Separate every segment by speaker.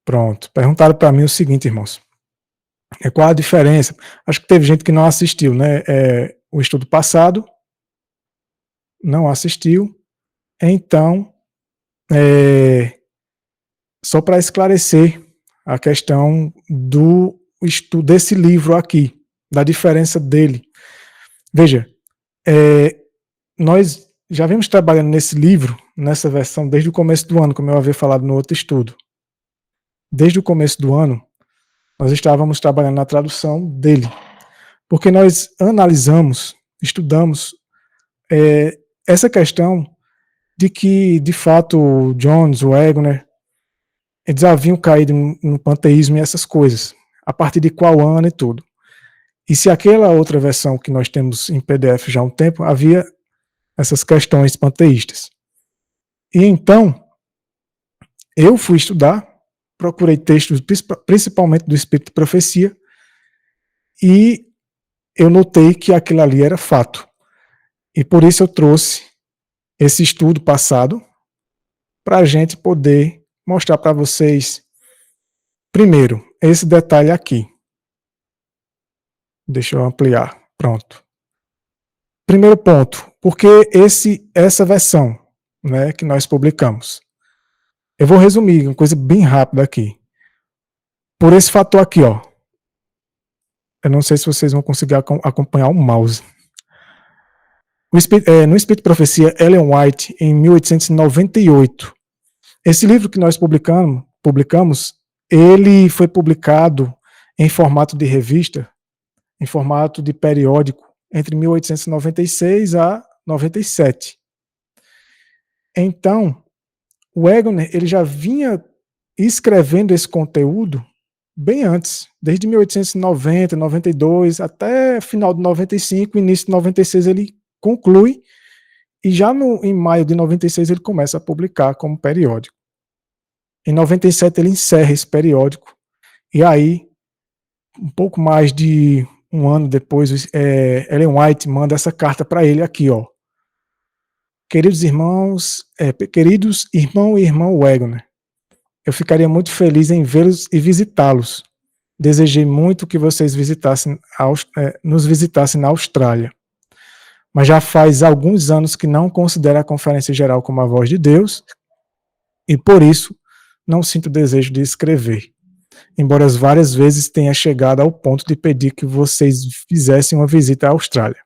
Speaker 1: Pronto. Perguntaram para mim o seguinte, irmãos. Qual a diferença? Acho que teve gente que não assistiu, né? O estudo passado, não assistiu. Então, é, só para esclarecer a questão do estudo desse livro aqui, da diferença dele. Veja, nós já vimos trabalhando nesse livro, nessa versão, desde o começo do ano, como eu havia falado no outro estudo. Desde o começo do ano, nós estávamos trabalhando na tradução dele, porque nós analisamos, estudamos essa questão de que, de fato, o Jones, o Waggoner, eles haviam caído no panteísmo e essas coisas, a partir de qual ano e tudo. E se aquela outra versão que nós temos em PDF já há um tempo, havia essas questões panteístas. E então, eu fui estudar, procurei textos, principalmente do Espírito de Profecia, e eu notei que aquilo ali era fato. E por isso eu trouxe esse estudo passado para a gente poder mostrar para vocês, primeiro, esse detalhe aqui. Deixa eu ampliar. Pronto. Primeiro ponto, porque essa versão, né, que nós publicamos. Eu vou resumir uma coisa bem rápida aqui. Por esse fator aqui, ó. Eu não sei se vocês vão conseguir acompanhar o mouse. No Espírito de Profecia, Ellen White, em 1898. Esse livro que nós publicamos, ele foi publicado em formato de revista, em formato de periódico, entre 1896 a 97. Então, o Waggoner, ele já vinha escrevendo esse conteúdo bem antes, desde 1890, 92, até final de 95, início de 96 ele conclui, e já em maio de 96 ele começa a publicar como periódico. Em 97 ele encerra esse periódico, e aí, um pouco mais de um ano depois, Ellen White manda essa carta para ele aqui, ó. Queridos irmão e irmã Waggoner, eu ficaria muito feliz em vê-los e visitá-los. Desejei muito que vocês nos visitassem na Austrália. Mas já faz alguns anos que não considero a Conferência Geral como a voz de Deus, e por isso não sinto desejo de escrever, embora várias vezes tenha chegado ao ponto de pedir que vocês fizessem uma visita à Austrália.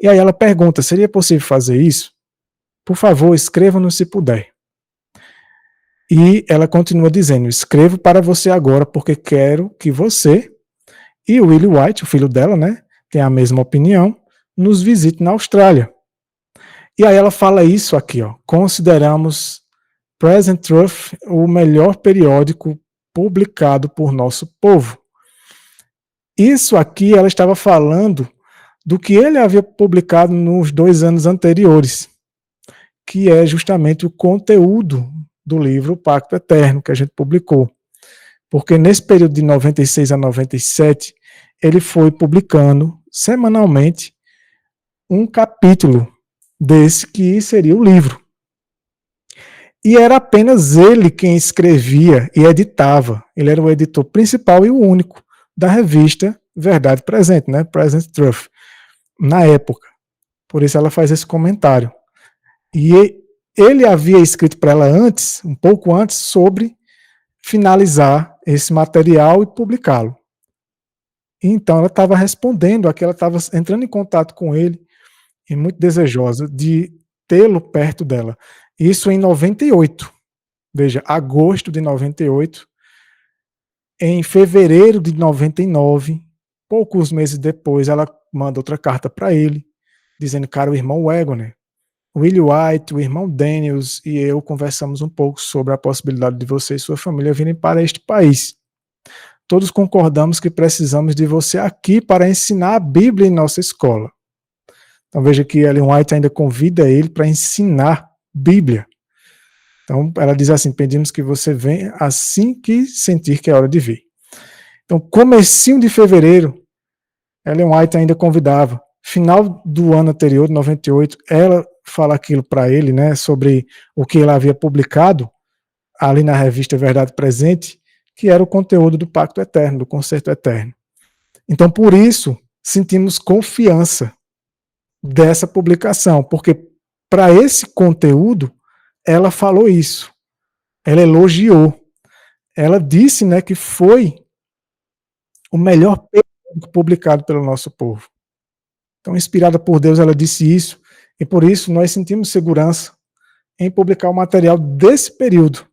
Speaker 1: E aí ela pergunta, seria possível fazer isso? Por favor, escreva-nos se puder. E ela continua dizendo, escrevo para você agora porque quero que você e o Willie White, o filho dela, né, tenham a mesma opinião, nos visite na Austrália. E aí ela fala isso aqui, ó, consideramos Present Truth o melhor periódico publicado por nosso povo. Isso aqui ela estava falando do que ele havia publicado nos 2 anos anteriores, que é justamente o conteúdo do livro Pacto Eterno, que a gente publicou. Porque nesse período de 96 a 97, ele foi publicando semanalmente um capítulo desse que seria o livro. E era apenas ele quem escrevia e editava. Ele era o editor principal e o único da revista Verdade Presente, né? Present Truth, na época. Por isso ela faz esse comentário. E ele havia escrito para ela antes, um pouco antes, sobre finalizar esse material e publicá-lo. Então ela estava respondendo aqui, ela estava entrando em contato com ele e muito desejosa de tê-lo perto dela. Isso em 98. Veja, agosto de 98. Em fevereiro de 99, poucos meses depois, ela manda outra carta para ele, dizendo, caro irmão Waggoner, Willie White, o irmão Daniels e eu conversamos um pouco sobre a possibilidade de você e sua família virem para este país. Todos concordamos que precisamos de você aqui para ensinar a Bíblia em nossa escola. Então veja que Ellen White ainda convida ele para ensinar Bíblia. Então ela diz assim, pedimos que você venha assim que sentir que é hora de vir. Então comecinho de fevereiro, Ellen White ainda convidava. Final do ano anterior, 98, ela fala aquilo para ele, né, sobre o que ela havia publicado ali na revista Verdade Presente, que era o conteúdo do Pacto Eterno, do Concerto Eterno. Então, por isso, sentimos confiança dessa publicação, porque para esse conteúdo, ela falou isso. Ela elogiou. Ela disse, né, que foi o melhor periódico publicado pelo nosso povo. Então, inspirada por Deus, ela disse isso, e por isso nós sentimos segurança em publicar o material desse período,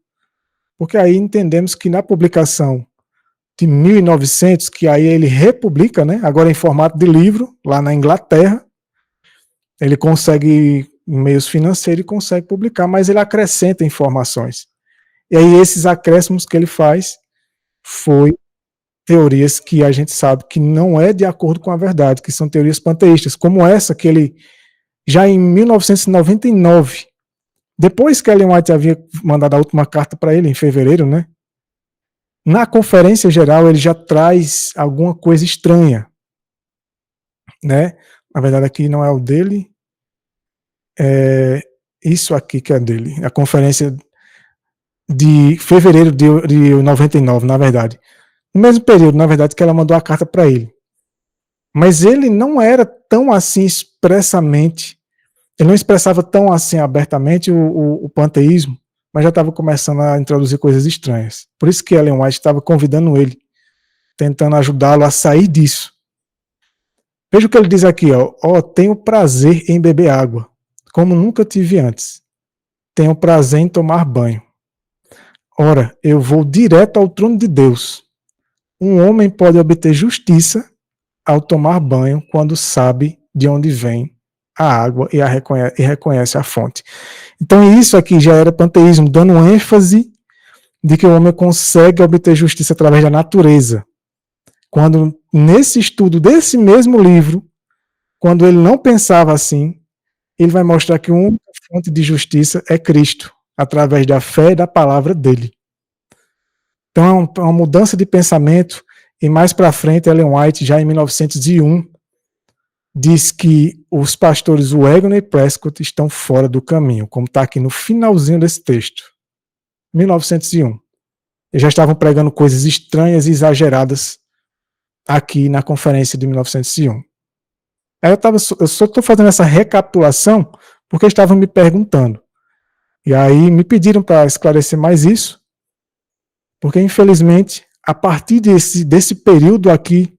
Speaker 1: porque aí entendemos que na publicação de 1900, que aí ele republica, né, agora em formato de livro, lá na Inglaterra, ele consegue meios financeiros e consegue publicar, mas ele acrescenta informações. E aí esses acréscimos que ele faz foi teorias que a gente sabe que não é de acordo com a verdade, que são teorias panteístas, como essa que ele, já em 1999, depois que Ellen White havia mandado a última carta para ele, em fevereiro, né? Na conferência geral ele já traz alguma coisa estranha, né? Na verdade aqui não é o dele, é isso aqui que é dele, a conferência de fevereiro de 99, na verdade. No mesmo período, na verdade, que ela mandou a carta para ele. Mas ele não era tão assim expressamente, ele não expressava tão assim abertamente o panteísmo, mas já estava começando a introduzir coisas estranhas. Por isso que Ellen White estava convidando ele, tentando ajudá-lo a sair disso. Veja o que ele diz aqui, ó, tenho prazer em beber água, como nunca tive antes. Tenho prazer em tomar banho. Ora, eu vou direto ao trono de Deus. Um homem pode obter justiça ao tomar banho quando sabe de onde vem a água e reconhece a fonte. Então isso aqui já era panteísmo, dando ênfase de que o homem consegue obter justiça através da natureza. Quando nesse estudo desse mesmo livro, quando ele não pensava assim, ele vai mostrar que a única fonte de justiça é Cristo, através da fé e da palavra dele. Então é uma mudança de pensamento, e mais para frente Ellen White, já em 1901, diz que os pastores Wagner e Prescott estão fora do caminho, como está aqui no finalzinho desse texto. 1901. Eles já estavam pregando coisas estranhas e exageradas aqui na conferência de 1901. Aí eu só estou fazendo essa recapitulação porque estavam me perguntando. E aí me pediram para esclarecer mais isso, porque infelizmente, a partir desse período aqui,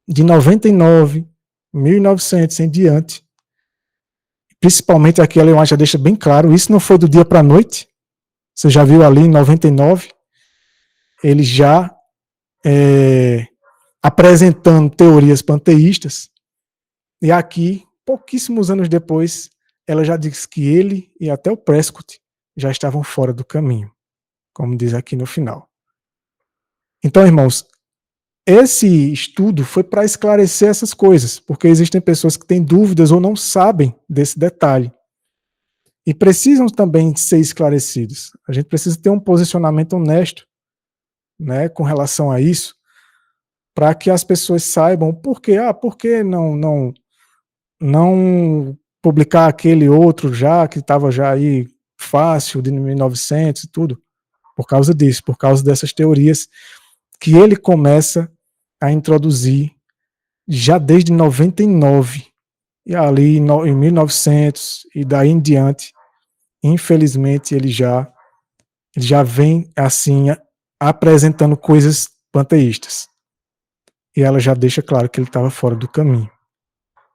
Speaker 1: de 99, 1900 em diante, principalmente aqui a Ellen White já deixa bem claro, isso não foi do dia para a noite, você já viu ali em 99, ele já apresentando teorias panteístas, e aqui, pouquíssimos anos depois, ela já diz que ele e até o Prescott já estavam fora do caminho, como diz aqui no final. Então, irmãos, esse estudo foi para esclarecer essas coisas, porque existem pessoas que têm dúvidas ou não sabem desse detalhe. E precisam também ser esclarecidos. A gente precisa ter um posicionamento honesto, né, com relação a isso, para que as pessoas saibam por quê. Por que não publicar aquele outro já, que estava já aí fácil, de 1900 e tudo? Por causa disso, por causa dessas teorias que ele começa a introduzir já desde 99, e ali em 1900 e daí em diante, infelizmente ele já vem assim apresentando coisas panteístas. E ela já deixa claro que ele estava fora do caminho.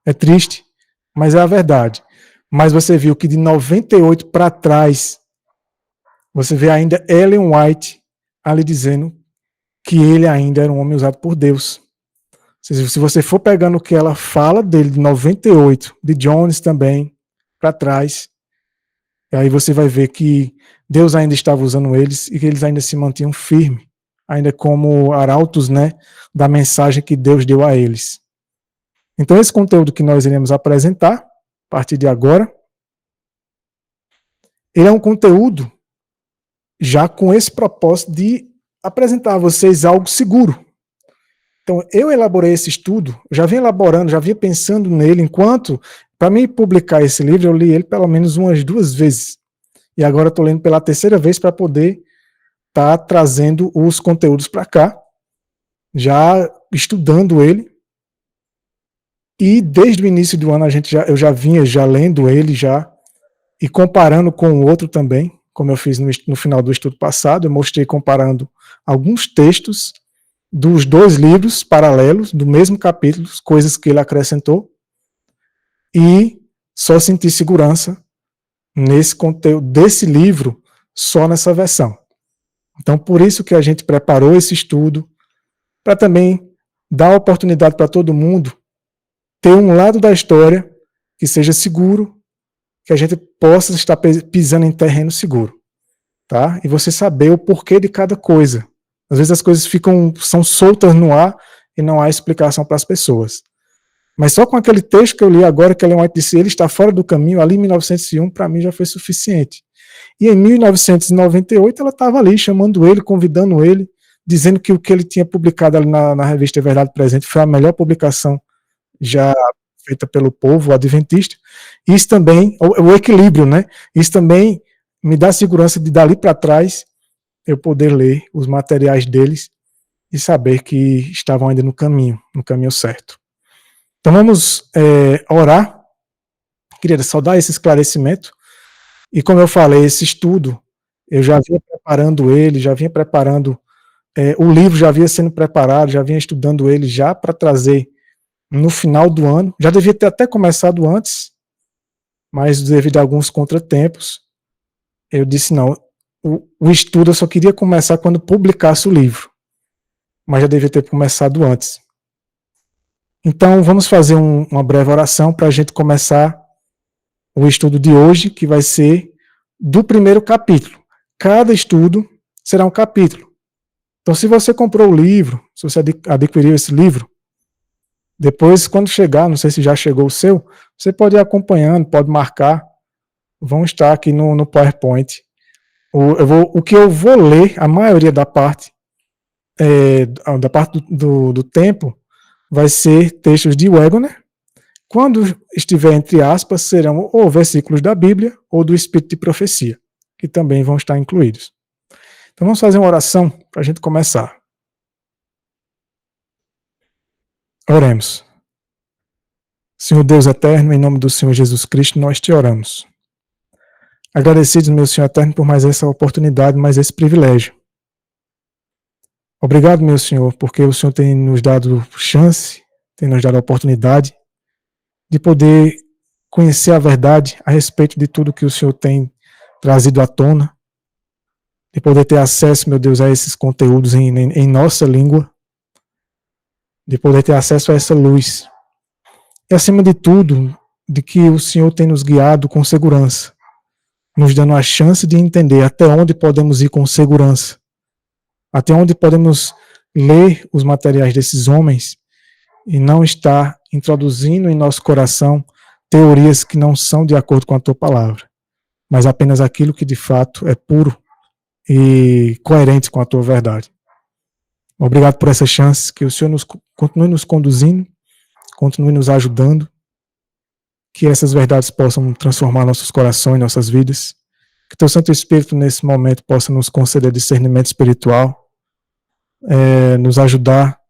Speaker 1: É triste, mas é a verdade. Mas você viu que de 98 para trás, você vê ainda Ellen White ali dizendo que ele ainda era um homem usado por Deus. Se você for pegando o que ela fala dele de 98, de Jones também, para trás, aí você vai ver que Deus ainda estava usando eles e que eles ainda se mantinham firmes, ainda como arautos, né, da mensagem que Deus deu a eles. Então esse conteúdo que nós iremos apresentar, a partir de agora, ele é um conteúdo já com esse propósito de apresentar a vocês algo seguro. Então, eu elaborei esse estudo, já vinha elaborando, já vinha pensando nele, enquanto, para mim publicar esse livro, eu li ele pelo menos umas 2 vezes. E agora estou lendo pela 3ª vez para poder tá trazendo os conteúdos para cá, já estudando ele, e desde o início do ano eu já vinha lendo ele já, e comparando com o outro também, como eu fiz no final do estudo passado, eu mostrei comparando alguns textos dos dois livros paralelos, do mesmo capítulo, coisas que ele acrescentou, e só senti segurança nesse conteúdo desse livro, só nessa versão. Então, por isso que a gente preparou esse estudo, para também dar oportunidade para todo mundo ter um lado da história que seja seguro, que a gente possa estar pisando em terreno seguro, tá? E você saber o porquê de cada coisa. Às vezes as coisas são soltas no ar e não há explicação para as pessoas. Mas só com aquele texto que eu li agora, que Ellen White disse, ele está fora do caminho, ali em 1901, para mim já foi suficiente. E em 1998 ela estava ali, chamando ele, convidando ele, dizendo que o que ele tinha publicado ali na revista Verdade Presente foi a melhor publicação já feita pelo povo adventista. Isso também, o equilíbrio, né? Isso também me dá segurança de dali para trás eu poder ler os materiais deles e saber que estavam ainda no caminho certo. Então vamos orar. Queria só dar esse esclarecimento. E como eu falei, esse estudo, eu já vinha preparando ele, já vinha preparando, o livro já vinha sendo preparado, já vinha estudando ele já para trazer no final do ano. Já devia ter até começado antes, mas devido a alguns contratempos, eu disse não, o estudo eu só queria começar quando publicasse o livro, mas já devia ter começado antes. Então vamos fazer uma breve oração para a gente começar o estudo de hoje, que vai ser do primeiro capítulo. Cada estudo será um capítulo. Então se você comprou o livro, se você adquiriu esse livro, depois quando chegar, não sei se já chegou o seu, você pode ir acompanhando, pode marcar, vão estar aqui no PowerPoint. O que eu vou ler, a maioria da parte do tempo, vai ser textos de Wegener. Quando estiver entre aspas, serão ou versículos da Bíblia ou do Espírito de Profecia, que também vão estar incluídos. Então vamos fazer uma oração para a gente começar. Oremos. Senhor Deus eterno, em nome do Senhor Jesus Cristo, nós te oramos. Agradecidos, meu Senhor eterno, por mais essa oportunidade, mais esse privilégio. Obrigado, meu Senhor, porque o Senhor tem nos dado chance, tem nos dado a oportunidade de poder conhecer a verdade a respeito de tudo que o Senhor tem trazido à tona, de poder ter acesso, meu Deus, a esses conteúdos em nossa língua, de poder ter acesso a essa luz. E, acima de tudo, de que o Senhor tem nos guiado com segurança, nos dando a chance de entender até onde podemos ir com segurança, até onde podemos ler os materiais desses homens e não estar introduzindo em nosso coração teorias que não são de acordo com a tua palavra, mas apenas aquilo que de fato é puro e coerente com a tua verdade. Obrigado por essa chance, que o Senhor continue nos conduzindo, continue nos ajudando, que essas verdades possam transformar nossos corações, nossas vidas, que teu Santo Espírito nesse momento possa nos conceder discernimento espiritual, nos ajudar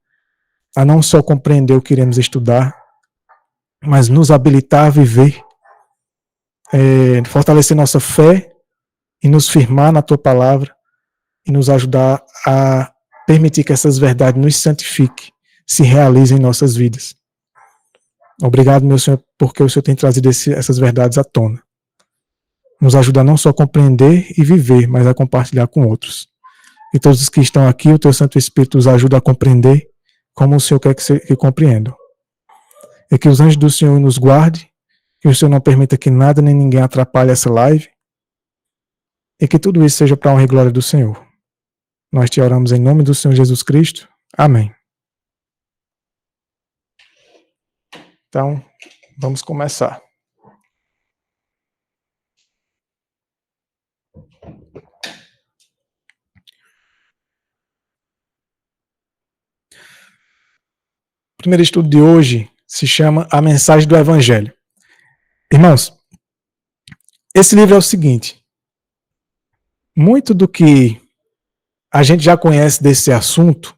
Speaker 1: a não só compreender o que iremos estudar, mas nos habilitar a viver, fortalecer nossa fé e nos firmar na tua palavra e nos ajudar a permitir que essas verdades nos santifiquem, se realizem em nossas vidas. Obrigado, meu Senhor, porque o Senhor tem trazido essas verdades à tona. Nos ajuda a não só compreender e viver, mas a compartilhar com outros. E todos os que estão aqui, o teu Santo Espírito os ajuda a compreender como o Senhor quer que compreendam. E que os anjos do Senhor nos guarde, que o Senhor não permita que nada nem ninguém atrapalhe essa live, e que tudo isso seja para a honra e glória do Senhor. Nós te oramos em nome do Senhor Jesus Cristo. Amém. Então, vamos começar. O primeiro estudo de hoje se chama A Mensagem do Evangelho. Irmãos, esse livro é o seguinte: muito do que a gente já conhece desse assunto,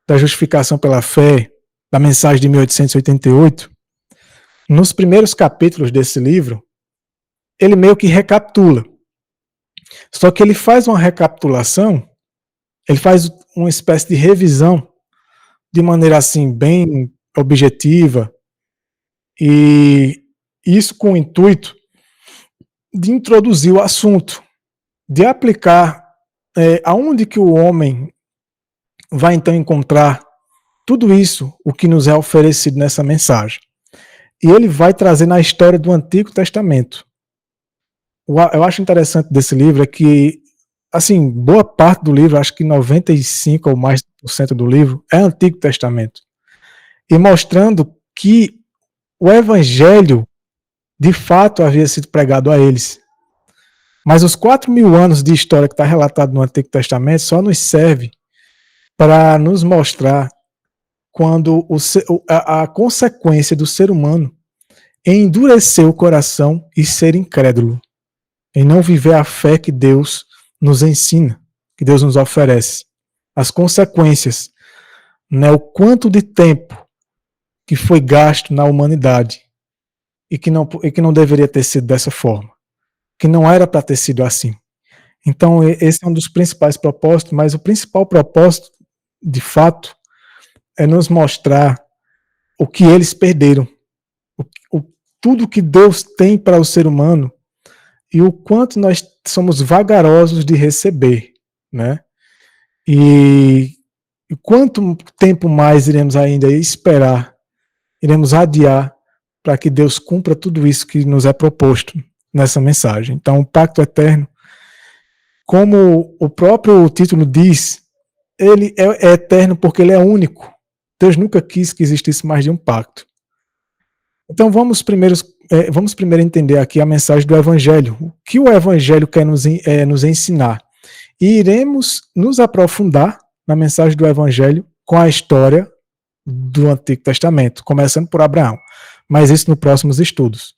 Speaker 1: da justificação pela fé, da mensagem de 1888, nos primeiros capítulos desse livro, ele meio que recapitula. Só que ele faz uma recapitulação, ele faz uma espécie de revisão, de maneira assim, bem objetiva, e isso com o intuito de introduzir o assunto, de aplicar aonde que o homem vai então encontrar tudo isso, o que nos é oferecido nessa mensagem. E ele vai trazer na história do Antigo Testamento. Eu acho interessante desse livro é que, assim, boa parte do livro, acho que 95% ou mais por cento do livro, é Antigo Testamento. E mostrando que o Evangelho, de fato, havia sido pregado a eles. Mas os 4.000 anos de história que está relatado no Antigo Testamento só nos serve para nos mostrar quando a consequência do ser humano em endurecer o coração e ser incrédulo, em não viver a fé que Deus nos ensina, que Deus nos oferece. As consequências, né, o quanto de tempo que foi gasto na humanidade e que não deveria ter sido dessa forma, que não era para ter sido assim. Então, esse é um dos principais propósitos, mas o principal propósito, de fato, é nos mostrar o que eles perderam, tudo que Deus tem para o ser humano e o quanto nós somos vagarosos de receber, né? E quanto tempo mais iremos ainda esperar, iremos adiar para que Deus cumpra tudo isso que nos é proposto nessa mensagem. Então, o pacto eterno, como o próprio título diz, ele é eterno porque ele é único. Deus nunca quis que existisse mais de um pacto. Então vamos primeiro entender aqui a mensagem do Evangelho. O que o Evangelho quer nos ensinar? E iremos nos aprofundar na mensagem do Evangelho com a história do Antigo Testamento, começando por Abraão. Mas isso nos próximos estudos.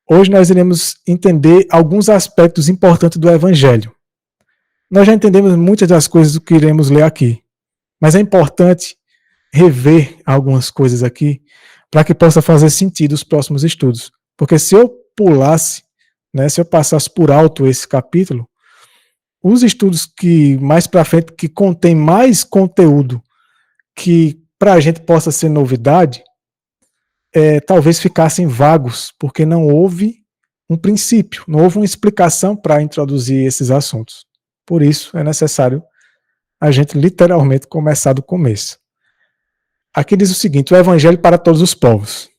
Speaker 1: Hoje nós iremos entender alguns aspectos importantes do Evangelho. Nós já entendemos muitas das coisas que iremos ler aqui, mas é importante rever algumas coisas aqui para que possa fazer sentido os próximos estudos. Porque se eu pulasse, né, se eu passasse por alto esse capítulo, os estudos que mais para frente, que contém mais conteúdo que para a gente possa ser novidade, talvez ficassem vagos, porque não houve um princípio, não houve uma explicação para introduzir esses assuntos. Por isso é necessário a gente literalmente começar do começo. Aqui diz o seguinte: o Evangelho para todos os povos.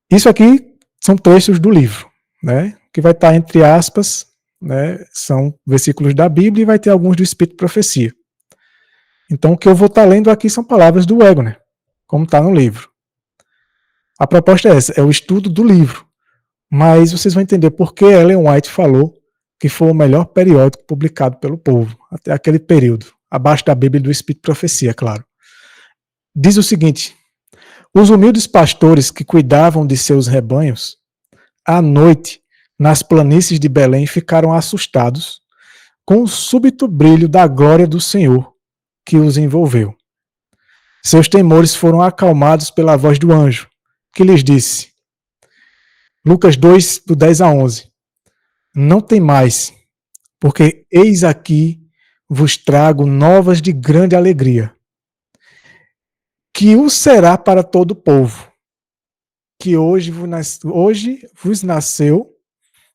Speaker 1: Isso aqui são trechos do livro, né, que vai estar entre aspas, né, são versículos da Bíblia e vai ter alguns do Espírito de Profecia. Então o que eu vou estar lendo aqui são palavras do Wagner, como está no livro. A proposta é essa, é o estudo do livro, mas vocês vão entender por que Ellen White falou que foi o melhor periódico publicado pelo povo, até aquele período, abaixo da Bíblia e do Espírito de Profecia, claro. Diz o seguinte: os humildes pastores que cuidavam de seus rebanhos, à noite, nas planícies de Belém, ficaram assustados com o súbito brilho da glória do Senhor que os envolveu. Seus temores foram acalmados pela voz do anjo, que lhes disse, Lucas 2, do 10 a 11, não temais, porque eis aqui vos trago novas de grande alegria, que o será para todo o povo, que hoje vos nasceu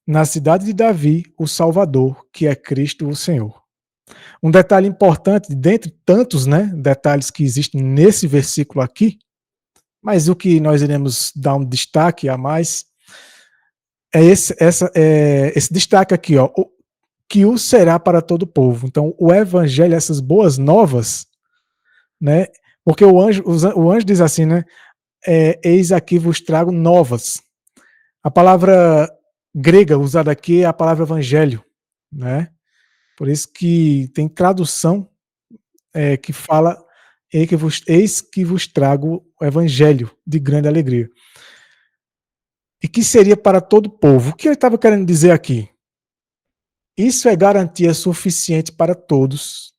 Speaker 1: na cidade de Davi o Salvador, que é Cristo o Senhor. Um detalhe importante, dentre tantos, né, detalhes que existem nesse versículo aqui, mas o que nós iremos dar um destaque a mais é esse destaque aqui, ó, que o será para todo o povo. Então, o Evangelho, essas boas novas, né, porque o anjo diz assim, né, eis aqui vos trago novas. A palavra grega usada aqui é a palavra evangelho, né? Por isso que tem tradução que fala eis que vos trago o evangelho de grande alegria. E que seria para todo o povo. O que ele estava querendo dizer aqui? Isso é garantia suficiente para todos,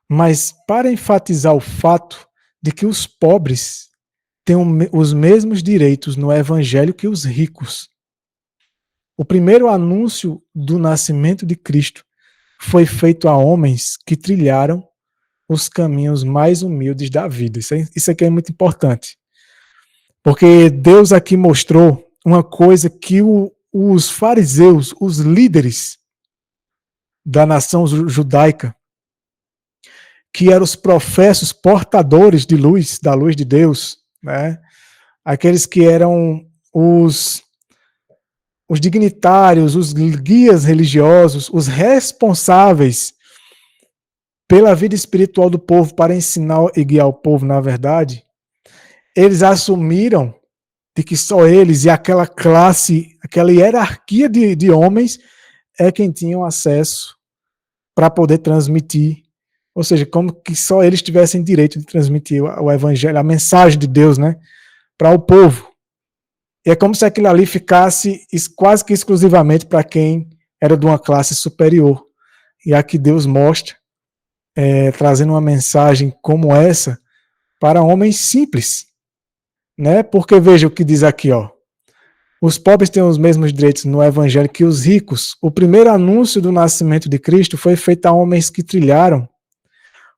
Speaker 1: mas para enfatizar o fato de que os pobres têm os mesmos direitos no evangelho que os ricos. O primeiro anúncio do nascimento de Cristo foi feito a homens que trilharam os caminhos mais humildes da vida. Isso aqui é muito importante. Porque Deus aqui mostrou uma coisa que os fariseus, os líderes da nação judaica, que eram os professos portadores de luz, da luz de Deus, né? Aqueles que eram os dignitários, os guias religiosos, os responsáveis pela vida espiritual do povo para ensinar e guiar o povo na verdade, eles assumiram de que só eles e aquela classe, aquela hierarquia de homens é quem tinham acesso para poder transmitir, ou seja, como que só eles tivessem direito de transmitir o evangelho, a mensagem de Deus, né, para o povo. E é como se aquilo ali ficasse quase que exclusivamente para quem era de uma classe superior. E aqui Deus mostra, trazendo uma mensagem como essa para homens simples, né? Porque veja o que diz aqui, ó. Os pobres têm os mesmos direitos no evangelho que os ricos. O primeiro anúncio do nascimento de Cristo foi feito a homens que trilharam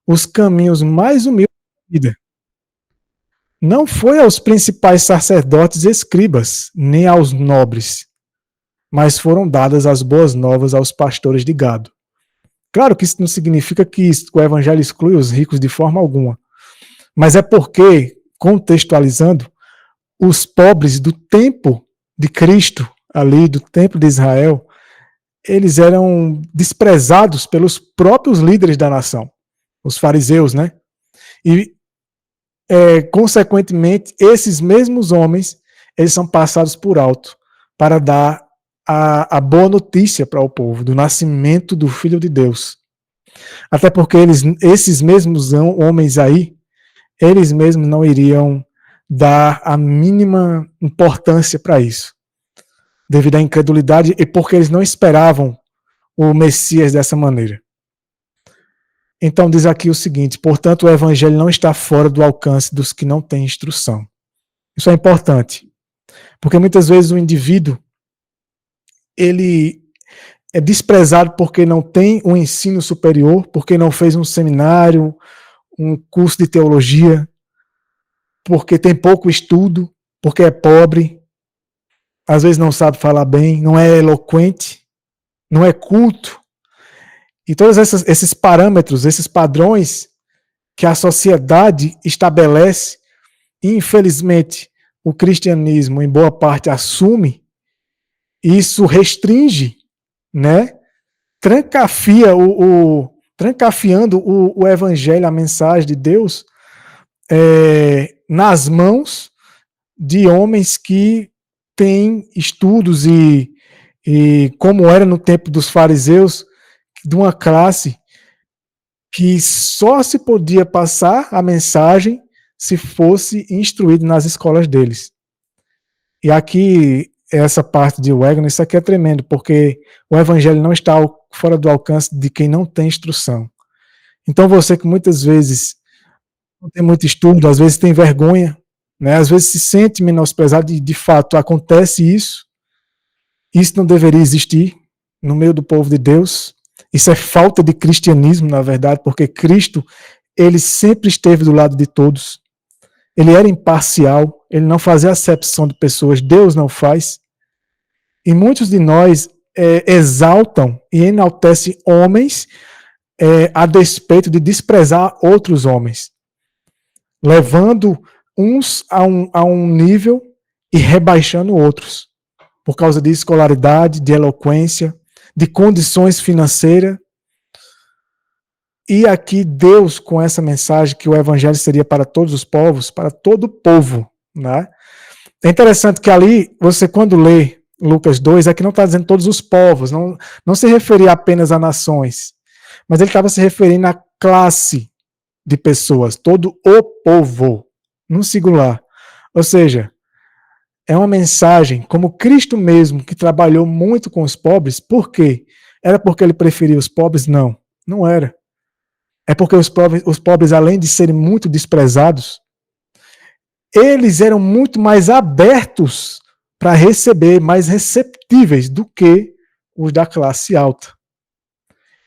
Speaker 1: os caminhos mais humildes da vida. Não foi aos principais sacerdotes e escribas, nem aos nobres, mas foram dadas as boas novas aos pastores de gado. Claro que isso não significa que o evangelho exclui os ricos de forma alguma, mas é porque, contextualizando, os pobres do tempo de Cristo, ali do tempo de Israel, eles eram desprezados pelos próprios líderes da nação, os fariseus, né? E, consequentemente, esses mesmos homens, eles são passados por alto para dar a boa notícia para o povo do nascimento do Filho de Deus. Até porque esses mesmos homens aí, eles mesmos não iriam dar a mínima importância para isso, devido à incredulidade e porque eles não esperavam o Messias dessa maneira. Então diz aqui o seguinte: portanto, o evangelho não está fora do alcance dos que não têm instrução. Isso é importante, porque muitas vezes o indivíduo ele é desprezado porque não tem um ensino superior, porque não fez um seminário, um curso de teologia, porque tem pouco estudo, porque é pobre, às vezes não sabe falar bem, não é eloquente, não é culto. E todos esses parâmetros, esses padrões que a sociedade estabelece, e infelizmente o cristianismo em boa parte assume, isso restringe, né? Trancafiando o evangelho, a mensagem de Deus, nas mãos de homens que têm estudos e como era no tempo dos fariseus, de uma classe que só se podia passar a mensagem se fosse instruído nas escolas deles. E aqui, essa parte de Wagner, isso aqui é tremendo, porque o evangelho não está fora do alcance de quem não tem instrução. Então você que muitas vezes não tem muito estudo, às vezes tem vergonha, né? Às vezes se sente menosprezado e de fato acontece isso. Isso não deveria existir no meio do povo de Deus. Isso é falta de cristianismo, na verdade, porque Cristo, ele sempre esteve do lado de todos. Ele era imparcial, ele não fazia acepção de pessoas, Deus não faz. E muitos de nós exaltam e enaltecem homens a despeito de desprezar outros homens, levando uns a um nível e rebaixando outros, por causa de escolaridade, de eloquência, de condições financeiras. E aqui Deus, com essa mensagem que o evangelho seria para todos os povos, para todo o povo, né? É interessante que ali, você quando lê Lucas 2, aqui não está dizendo todos os povos, não se referia apenas a nações, mas ele estava se referindo à classe de pessoas, todo o povo, no singular. Ou seja, é uma mensagem como Cristo mesmo, que trabalhou muito com os pobres, por quê? Era porque ele preferia os pobres? Não, não era. É porque os pobres, além de serem muito desprezados, eles eram muito mais abertos para receber, mais receptíveis do que os da classe alta.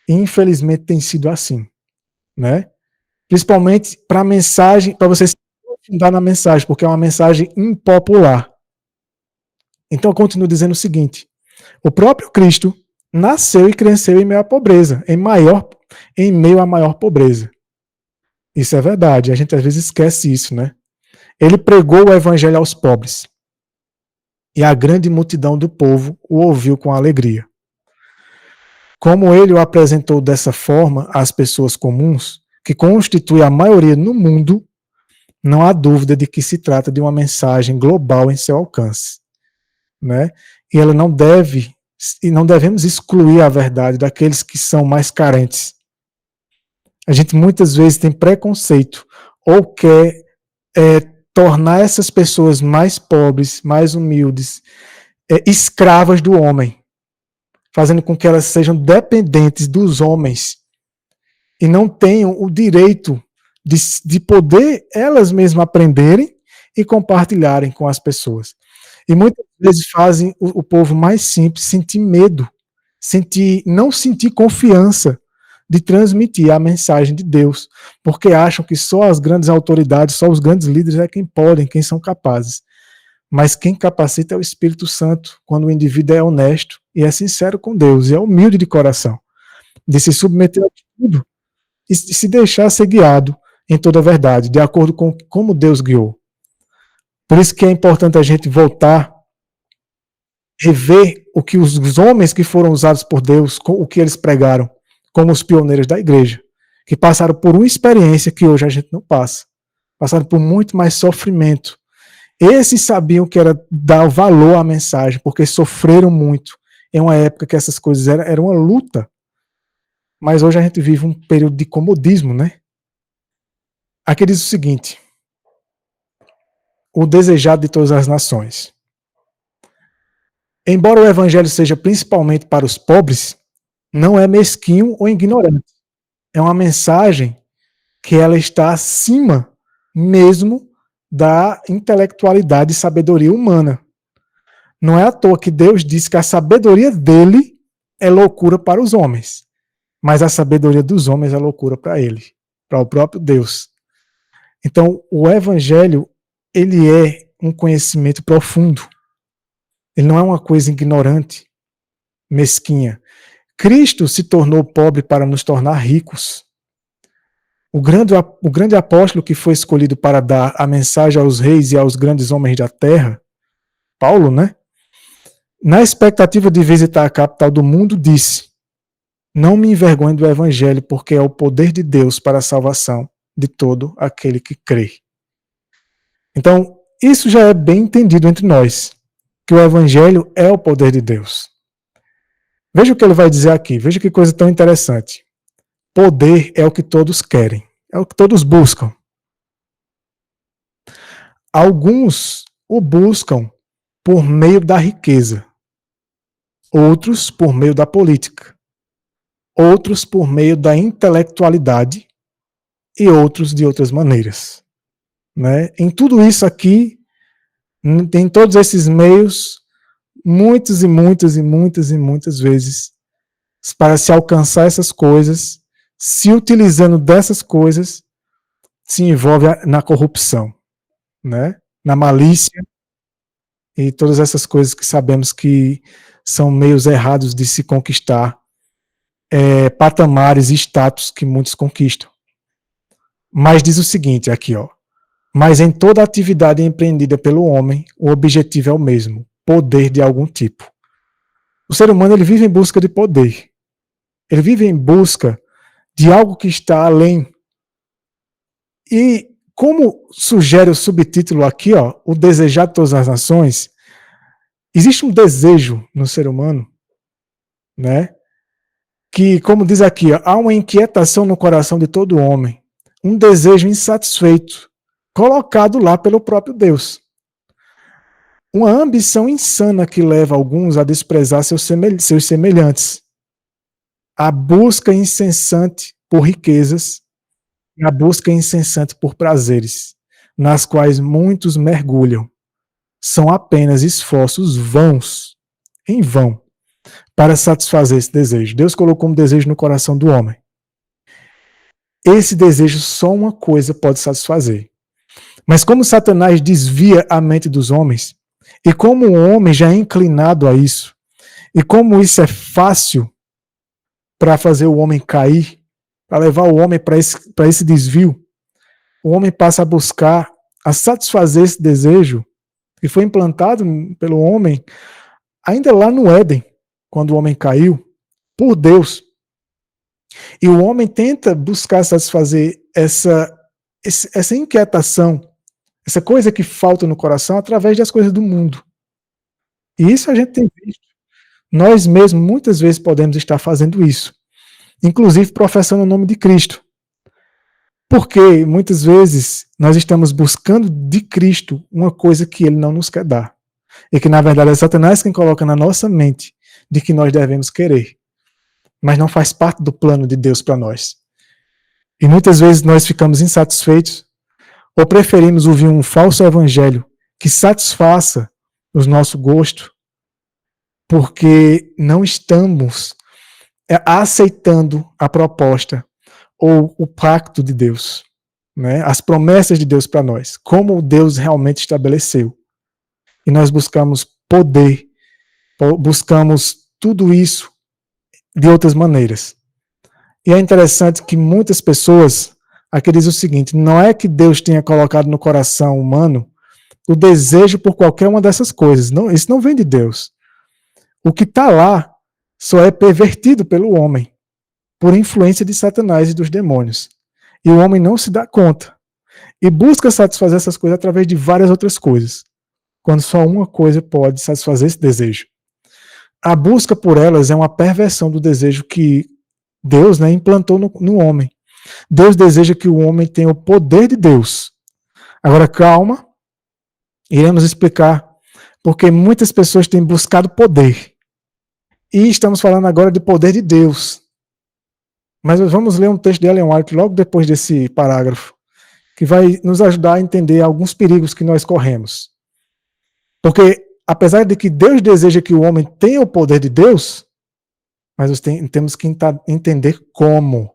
Speaker 1: E, infelizmente tem sido assim, né? Principalmente para a mensagem, para você se aprofundar na mensagem, porque é uma mensagem impopular. Então eu continuo dizendo o seguinte: o próprio Cristo nasceu e cresceu em meio à pobreza, em meio à maior pobreza. Isso é verdade, a gente às vezes esquece isso, né? Ele pregou o evangelho aos pobres. E a grande multidão do povo o ouviu com alegria. Como ele o apresentou dessa forma às pessoas comuns, que constitui a maioria no mundo, não há dúvida de que se trata de uma mensagem global em seu alcance, né? E ela não deve, e não devemos excluir a verdade daqueles que são mais carentes. A gente muitas vezes tem preconceito ou quer tornar essas pessoas mais pobres, mais humildes, escravas do homem, fazendo com que elas sejam dependentes dos homens e não tenham o direito de poder elas mesmas aprenderem e compartilharem com as pessoas. E muitas vezes fazem o povo mais simples sentir medo, não sentir confiança de transmitir a mensagem de Deus, porque acham que só as grandes autoridades, só os grandes líderes é quem podem, quem são capazes. Mas quem capacita é o Espírito Santo, quando o indivíduo é honesto e é sincero com Deus, e é humilde de coração, de se submeter a tudo e se deixar ser guiado em toda a verdade, de acordo com como Deus guiou. Por isso que é importante a gente voltar, rever o que os homens que foram usados por Deus, o que eles pregaram, como os pioneiros da igreja, que passaram por uma experiência que hoje a gente não passa, passaram por muito mais sofrimento. Esses sabiam que era dar valor à mensagem, porque sofreram muito em uma época que essas coisas eram uma luta. Mas hoje a gente vive um período de comodismo, né? Aqui diz o seguinte: o desejado de todas as nações. Embora o evangelho seja principalmente para os pobres, não é mesquinho ou ignorante. É uma mensagem que ela está acima mesmo da intelectualidade e sabedoria humana. Não é à toa que Deus diz que a sabedoria dele é loucura para os homens, mas a sabedoria dos homens é loucura para ele, para o próprio Deus. Então, o evangelho, ele é um conhecimento profundo. Ele não é uma coisa ignorante, mesquinha. Cristo se tornou pobre para nos tornar ricos. O grande apóstolo que foi escolhido para dar a mensagem aos reis e aos grandes homens da terra, Paulo, né? Na expectativa de visitar a capital do mundo, disse: não me envergonhe do evangelho, porque é o poder de Deus para a salvação de todo aquele que crê. Então, isso já é bem entendido entre nós, que o evangelho é o poder de Deus. Veja o que ele vai dizer aqui, veja que coisa tão interessante. Poder é o que todos querem, é o que todos buscam. Alguns o buscam por meio da riqueza, outros por meio da política, outros por meio da intelectualidade e outros de outras maneiras. Né? Em tudo isso aqui, em todos esses meios, muitas e muitas e muitas e muitas vezes, para se alcançar essas coisas, se utilizando dessas coisas, se envolve na corrupção, né? Na malícia e todas essas coisas que sabemos que são meios errados de se conquistar patamares e status que muitos conquistam. Mas diz o seguinte aqui, ó: mas em toda atividade empreendida pelo homem, o objetivo é o mesmo, poder de algum tipo. O ser humano, ele vive em busca de poder. Ele vive em busca de algo que está além. E como sugere o subtítulo aqui, ó, o desejado de todas as nações, existe um desejo no ser humano, né? Que, como diz aqui, ó, há uma inquietação no coração de todo homem, um desejo insatisfeito, colocado lá pelo próprio Deus. Uma ambição insana que leva alguns a desprezar seus semelhantes. A busca incessante por riquezas e a busca incessante por prazeres, nas quais muitos mergulham, são apenas esforços vãos, em vão, para satisfazer esse desejo. Deus colocou um desejo no coração do homem. Esse desejo só uma coisa pode satisfazer. Mas como Satanás desvia a mente dos homens, e como o homem já é inclinado a isso, e como isso é fácil para fazer o homem cair, para levar o homem para esse desvio, o homem passa a buscar a satisfazer esse desejo que foi implantado pelo homem ainda lá no Éden, quando o homem caiu, por Deus. E o homem tenta buscar satisfazer essa inquietação, essa coisa que falta no coração através das coisas do mundo. E isso a gente tem visto. Nós mesmos, muitas vezes, podemos estar fazendo isso. Inclusive professando o nome de Cristo. Porque, muitas vezes, nós estamos buscando de Cristo uma coisa que Ele não nos quer dar. E que, na verdade, é Satanás quem coloca na nossa mente de que nós devemos querer. Mas não faz parte do plano de Deus para nós. E muitas vezes nós ficamos insatisfeitos ou preferimos ouvir um falso evangelho que satisfaça o nosso gosto, porque não estamos aceitando a proposta ou o pacto de Deus, né? As promessas de Deus para nós, como Deus realmente estabeleceu. E nós buscamos poder, buscamos tudo isso de outras maneiras. E é interessante que muitas pessoas acreditam o seguinte: não é que Deus tenha colocado no coração humano o desejo por qualquer uma dessas coisas. Não, isso não vem de Deus. O que está lá só é pervertido pelo homem, por influência de Satanás e dos demônios. E o homem não se dá conta. E busca satisfazer essas coisas através de várias outras coisas, quando só uma coisa pode satisfazer esse desejo. A busca por elas é uma perversão do desejo que Deus, né, implantou no homem. Deus deseja que o homem tenha o poder de Deus. Agora, calma, iremos explicar porque muitas pessoas têm buscado poder. E estamos falando agora de poder de Deus. Mas vamos ler um texto de Ellen White logo depois desse parágrafo, que vai nos ajudar a entender alguns perigos que nós corremos. Porque, apesar de que Deus deseja que o homem tenha o poder de Deus, mas nós temos que entender como.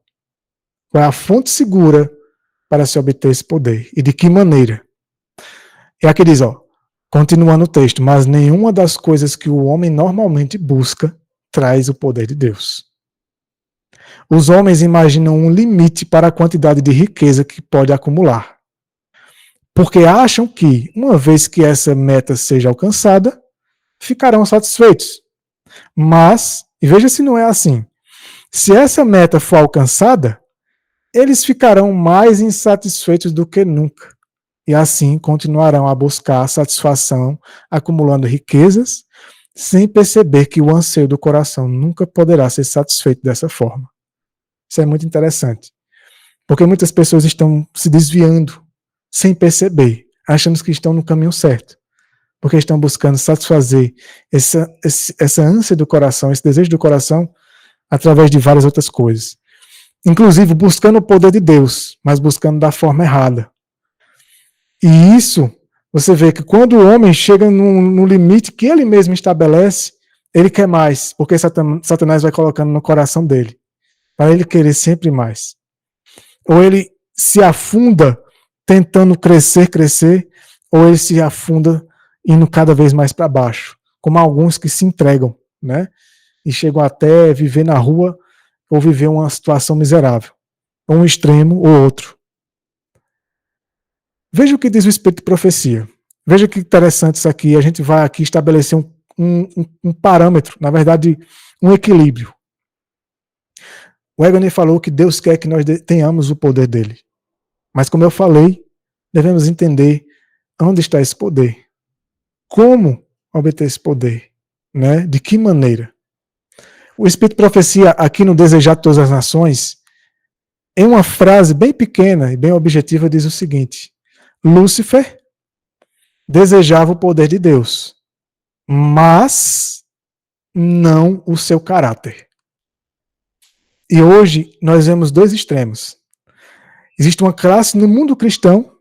Speaker 1: Qual é a fonte segura para se obter esse poder e de que maneira. E aqui diz, continuando o texto, mas nenhuma das coisas que o homem normalmente busca traz o poder de Deus. Os homens imaginam um limite para a quantidade de riqueza que pode acumular, porque acham que, uma vez que essa meta seja alcançada, ficarão satisfeitos. Mas, e veja se não é assim, se essa meta for alcançada, eles ficarão mais insatisfeitos do que nunca. E assim continuarão a buscar satisfação, acumulando riquezas, sem perceber que o anseio do coração nunca poderá ser satisfeito dessa forma. Isso é muito interessante. Porque muitas pessoas estão se desviando, sem perceber, achando que estão no caminho certo. Porque estão buscando satisfazer essa ânsia do coração, esse desejo do coração, através de várias outras coisas. Inclusive buscando o poder de Deus, mas buscando da forma errada. E isso, você vê que quando o homem chega no limite que ele mesmo estabelece, ele quer mais, porque Satanás vai colocando no coração dele, para ele querer sempre mais. Ou ele se afunda tentando crescer, ou ele se afunda indo cada vez mais para baixo, como alguns que se entregam, né? E chegam até viver na rua ou viver uma situação miserável. Um extremo ou outro. Veja o que diz o Espírito de Profecia. Veja que interessante isso aqui. A gente vai aqui estabelecer um parâmetro, na verdade, um equilíbrio. O Egoni falou que Deus quer que nós tenhamos o poder dele. Mas como eu falei, devemos entender onde está esse poder. Como obter esse poder? Né? De que maneira? O Espírito de Profecia, aqui no Desejar de Todas as Nações, em uma frase bem pequena e bem objetiva, diz o seguinte: Lúcifer desejava o poder de Deus, mas não o seu caráter. E hoje nós vemos dois extremos. Existe uma classe no mundo cristão,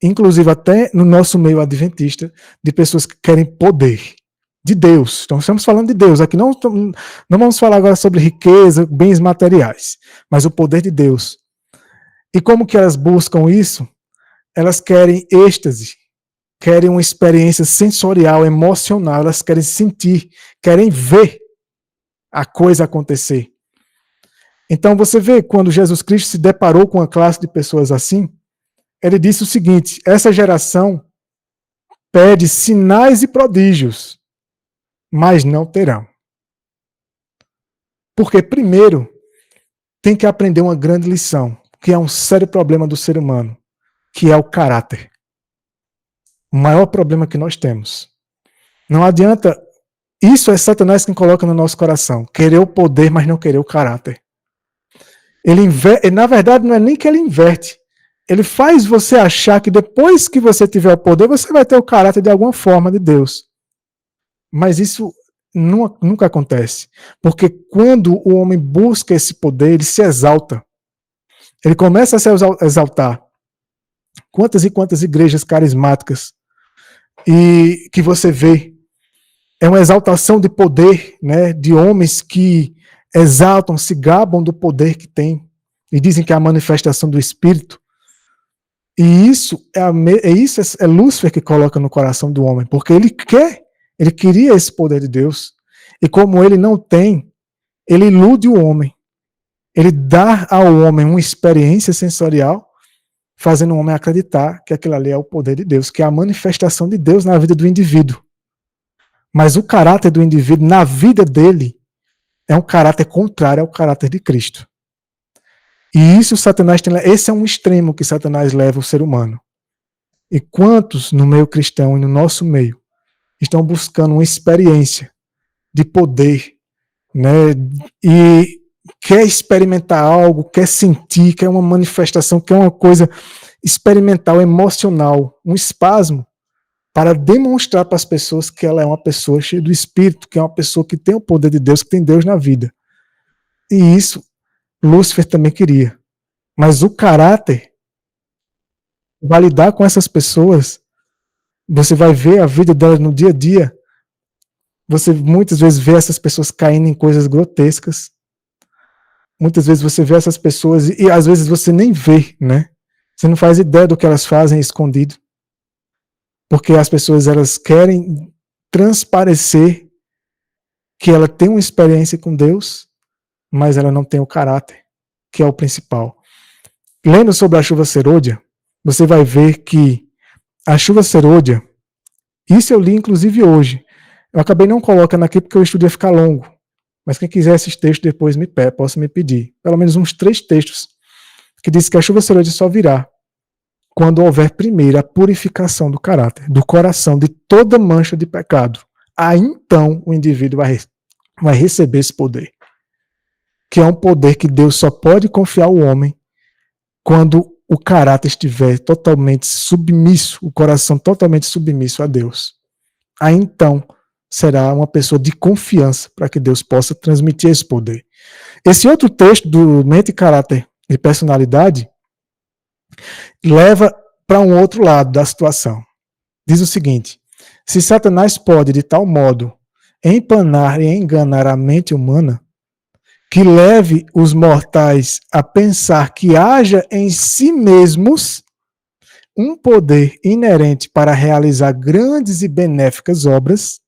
Speaker 1: inclusive até no nosso meio adventista, de pessoas que querem poder de Deus. Então estamos falando de Deus. Aqui não vamos falar agora sobre riqueza, bens materiais, mas o poder de Deus. E como que elas buscam isso? Elas querem êxtase, querem uma experiência sensorial, emocional, elas querem sentir, querem ver a coisa acontecer. Então você vê, quando Jesus Cristo se deparou com uma classe de pessoas assim, ele disse o seguinte: essa geração pede sinais e prodígios, mas não terão. Porque primeiro tem que aprender uma grande lição, que é um sério problema do ser humano, que é o caráter. O maior problema que nós temos. Não adianta, isso é Satanás quem coloca no nosso coração, querer o poder, mas não querer o caráter. Na verdade, não é nem que ele inverte. Ele faz você achar que depois que você tiver o poder, você vai ter o caráter de alguma forma de Deus. Mas isso nunca acontece. Porque quando o homem busca esse poder, ele se exalta. Ele começa a se exaltar. Quantas e quantas igrejas carismáticas e que você vê é uma exaltação de poder, né, de homens que exaltam, se gabam do poder que tem e dizem que é a manifestação do Espírito. E isso é Lúcifer que coloca no coração do homem, porque ele queria esse poder de Deus. E como ele não tem, ele ilude o homem. Ele dá ao homem uma experiência sensorial, fazendo o homem acreditar que aquilo ali é o poder de Deus, que é a manifestação de Deus na vida do indivíduo. Mas o caráter do indivíduo, na vida dele, é um caráter contrário ao caráter de Cristo. E isso Satanás tem. Esse é um extremo que Satanás leva o ser humano. E quantos no meio cristão e no nosso meio estão buscando uma experiência de poder, né? E quer experimentar algo, quer sentir, quer uma manifestação, quer uma coisa experimental, emocional, um espasmo, para demonstrar para as pessoas que ela é uma pessoa cheia do Espírito, que é uma pessoa que tem o poder de Deus, que tem Deus na vida. E isso Lúcifer também queria. Mas o caráter, vai lidar com essas pessoas, você vai ver a vida delas no dia a dia, você muitas vezes vê essas pessoas caindo em coisas grotescas, muitas vezes você vê essas pessoas, e às vezes você nem vê, né? Você não faz ideia do que elas fazem escondido. Porque as pessoas, elas querem transparecer que ela tem uma experiência com Deus, mas ela não tem o caráter, que é o principal. Lendo sobre a chuva serôdia, você vai ver que a chuva serôdia, isso eu li inclusive hoje, eu acabei não colocando aqui porque o estudo ia ficar longo, mas quem quiser esses textos depois possa me pedir, pelo menos uns 3 textos, que diz que a chuva serôdia só virá quando houver primeiro a purificação do caráter, do coração, de toda mancha de pecado. Aí então o indivíduo vai receber esse poder. Que é um poder que Deus só pode confiar ao homem quando o caráter estiver totalmente submisso, o coração totalmente submisso a Deus. Aí então será uma pessoa de confiança para que Deus possa transmitir esse poder. Esse outro texto do Mente, Caráter e Personalidade leva para um outro lado da situação. Diz o seguinte: se Satanás pode, de tal modo, empanar e enganar a mente humana, que leve os mortais a pensar que haja em si mesmos um poder inerente para realizar grandes e benéficas obras,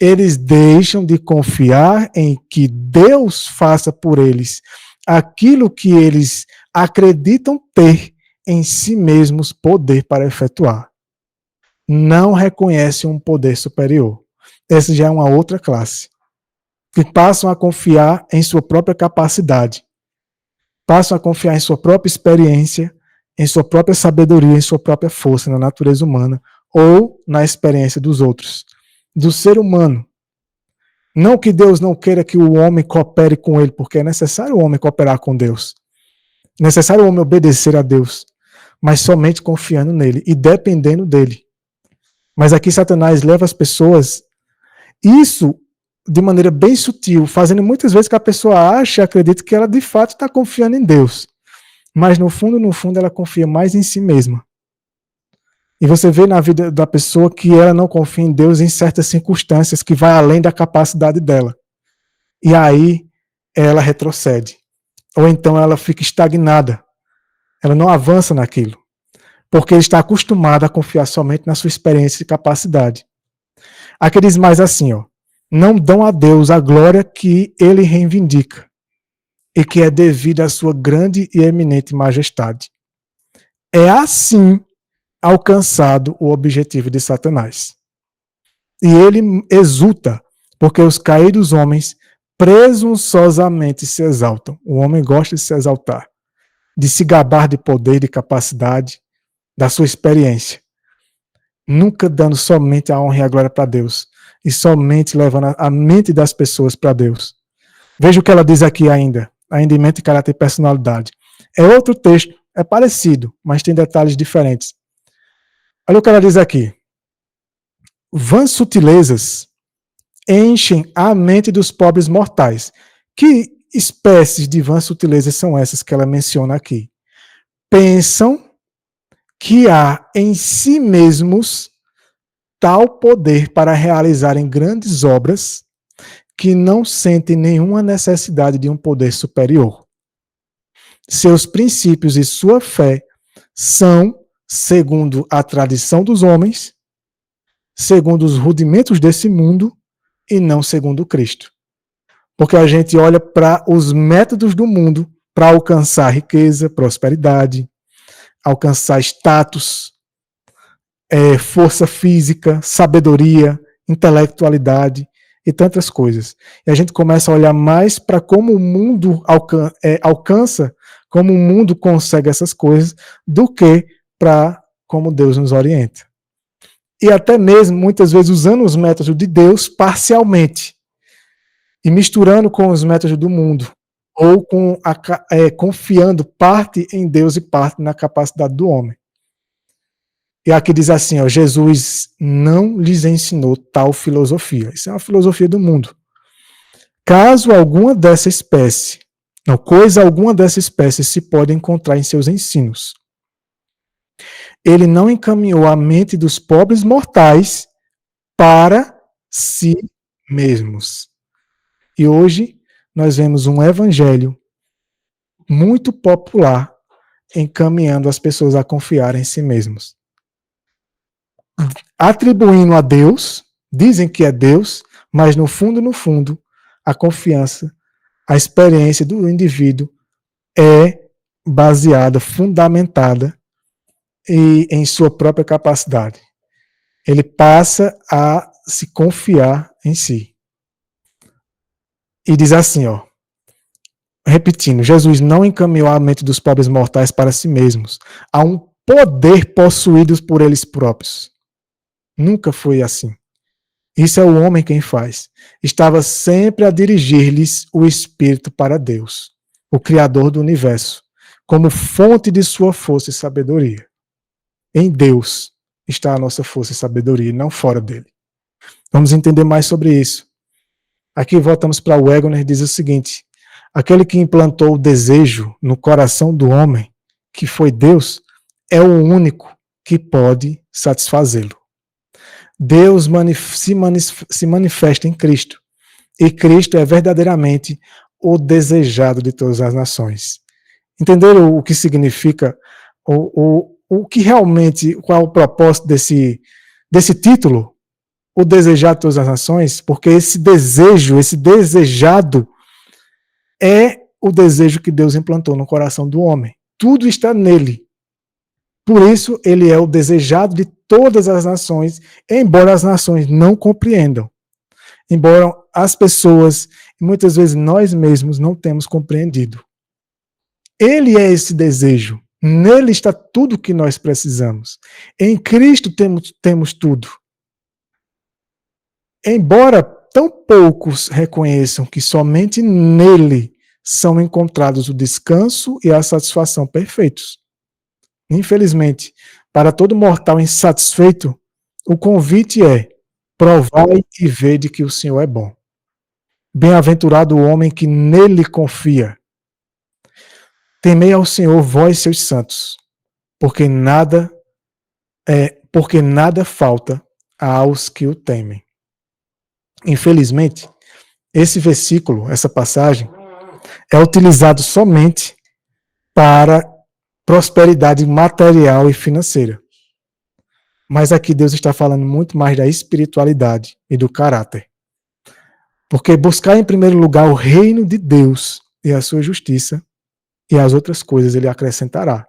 Speaker 1: eles deixam de confiar em que Deus faça por eles aquilo que eles acreditam ter em si mesmos poder para efetuar. Não reconhecem um poder superior. Essa já é uma outra classe. Que passam a confiar em sua própria capacidade. Passam a confiar em sua própria experiência, em sua própria sabedoria, em sua própria força na natureza humana ou na experiência dos outros. Do ser humano. Não que Deus não queira que o homem coopere com ele, porque é necessário o homem cooperar com Deus. É necessário o homem obedecer a Deus, mas somente confiando nele e dependendo dele. Mas aqui Satanás leva as pessoas. Isso de maneira bem sutil, fazendo muitas vezes que a pessoa ache e acredite que ela de fato está confiando em Deus. Mas no fundo, ela confia mais em si mesma. E você vê na vida da pessoa que ela não confia em Deus em certas circunstâncias que vai além da capacidade dela. E aí ela retrocede. Ou então ela fica estagnada. Ela não avança naquilo. Porque está acostumada a confiar somente na sua experiência e capacidade. Aqueles mais assim, ó, não dão a Deus a glória que ele reivindica e que é devida à sua grande e eminente majestade. É assim alcançado o objetivo de Satanás. E ele exulta, porque os caídos homens presunçosamente se exaltam. O homem gosta de se exaltar, de se gabar de poder, de capacidade, da sua experiência. Nunca dando somente a honra e a glória para Deus, e somente levando a mente das pessoas para Deus. Veja o que ela diz aqui ainda em mente, caráter e personalidade. É outro texto, é parecido, mas tem detalhes diferentes. Olha o que ela diz aqui. Vãs sutilezas enchem a mente dos pobres mortais. Que espécies de vãs sutilezas são essas que ela menciona aqui? Pensam que há em si mesmos tal poder para realizarem grandes obras que não sentem nenhuma necessidade de um poder superior. Seus princípios e sua fé são, segundo a tradição dos homens, segundo os rudimentos desse mundo e não segundo Cristo. Porque a gente olha para os métodos do mundo para alcançar riqueza, prosperidade, alcançar status, força física, sabedoria, intelectualidade e tantas coisas. E a gente começa a olhar mais para como o mundo alcança, como o mundo consegue essas coisas, do que para como Deus nos orienta. E até mesmo, muitas vezes, usando os métodos de Deus parcialmente e misturando com os métodos do mundo, ou confiando parte em Deus e parte na capacidade do homem. E aqui diz assim, ó, Jesus não lhes ensinou tal filosofia. Isso é uma filosofia do mundo. Caso alguma dessa espécie, não, coisa alguma dessa espécie se pode encontrar em seus ensinos. Ele não encaminhou a mente dos pobres mortais para si mesmos. E hoje nós vemos um evangelho muito popular encaminhando as pessoas a confiar em si mesmos. Atribuindo a Deus, dizem que é Deus, mas no fundo, a confiança, a experiência do indivíduo é baseada, fundamentada em sua própria capacidade. Ele passa a se confiar em si. E diz assim, ó, repetindo, Jesus não encaminhou a mente dos pobres mortais para si mesmos. Há um poder possuído por eles próprios. Nunca foi assim. Isso é o homem quem faz. Estava sempre a dirigir-lhes o Espírito para Deus, o Criador do universo, como fonte de sua força e sabedoria. Em Deus está a nossa força e sabedoria, não fora dele. Vamos entender mais sobre isso. Aqui voltamos para o Wegener, diz o seguinte: aquele que implantou o desejo no coração do homem, que foi Deus, é o único que pode satisfazê-lo. Deus se manifesta em Cristo, e Cristo é verdadeiramente o desejado de todas as nações. Entenderam o que significa, o que realmente, qual é o propósito desse título? O desejado de todas as nações, porque esse desejo, esse desejado, é o desejo que Deus implantou no coração do homem. Tudo está nele. Por isso, ele é o desejado de todas as nações, embora as nações não compreendam. Embora as pessoas, e muitas vezes nós mesmos, não temos compreendido. Ele é esse desejo. Nele está tudo o que nós precisamos. Em Cristo temos tudo. Embora tão poucos reconheçam que somente nele são encontrados o descanso e a satisfação perfeitos. Infelizmente, para todo mortal insatisfeito, o convite é: provai e vede que o Senhor é bom. Bem-aventurado o homem que nele confia. Temei ao Senhor, vós seus santos, porque nada falta aos que o temem. Infelizmente, esse versículo, essa passagem, é utilizado somente para prosperidade material e financeira. Mas aqui Deus está falando muito mais da espiritualidade e do caráter. Porque buscar em primeiro lugar o reino de Deus e a sua justiça, e as outras coisas ele acrescentará.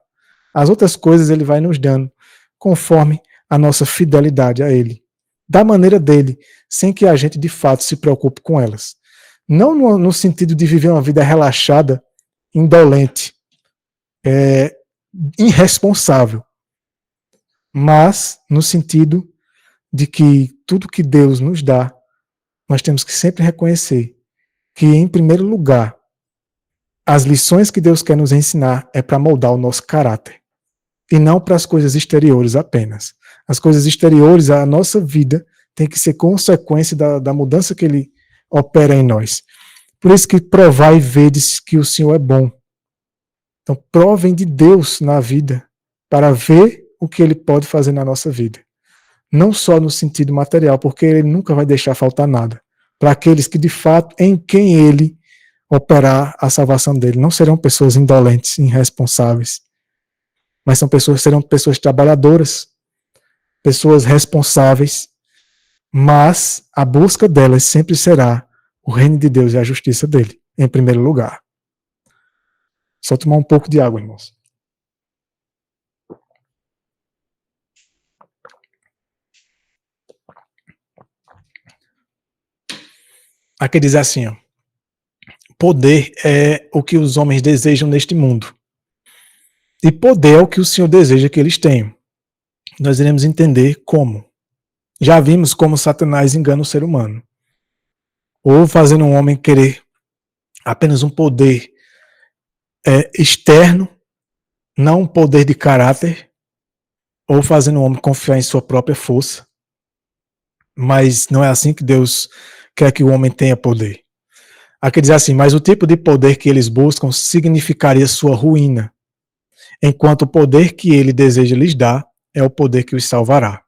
Speaker 1: As outras coisas ele vai nos dando conforme a nossa fidelidade a ele, da maneira dele, sem que a gente de fato se preocupe com elas. Não no sentido de viver uma vida relaxada, indolente, irresponsável, mas no sentido de que tudo que Deus nos dá, nós temos que sempre reconhecer que, em primeiro lugar, as lições que Deus quer nos ensinar é para moldar o nosso caráter, e não para as coisas exteriores apenas. As coisas exteriores, a nossa vida, tem que ser consequência da mudança que Ele opera em nós. Por isso que provai e vedes que o Senhor é bom. Então, provem de Deus na vida para ver o que Ele pode fazer na nossa vida. Não só no sentido material, porque Ele nunca vai deixar faltar nada. Para aqueles que, de fato, em quem Ele operar a salvação dele, não serão pessoas indolentes, irresponsáveis, mas serão pessoas trabalhadoras, pessoas responsáveis, mas a busca delas sempre será o reino de Deus e a justiça dele, em primeiro lugar. Só tomar um pouco de água, irmãos. Aqui diz assim, ó, poder é o que os homens desejam neste mundo. E poder é o que o Senhor deseja que eles tenham. Nós iremos entender como. Já vimos como Satanás engana o ser humano. Ou fazendo um homem querer apenas um poder externo, não um poder de caráter, ou fazendo o homem confiar em sua própria força. Mas não é assim que Deus quer que o homem tenha poder. Aqui diz assim, mas o tipo de poder que eles buscam significaria sua ruína, enquanto o poder que ele deseja lhes dar é o poder que os salvará.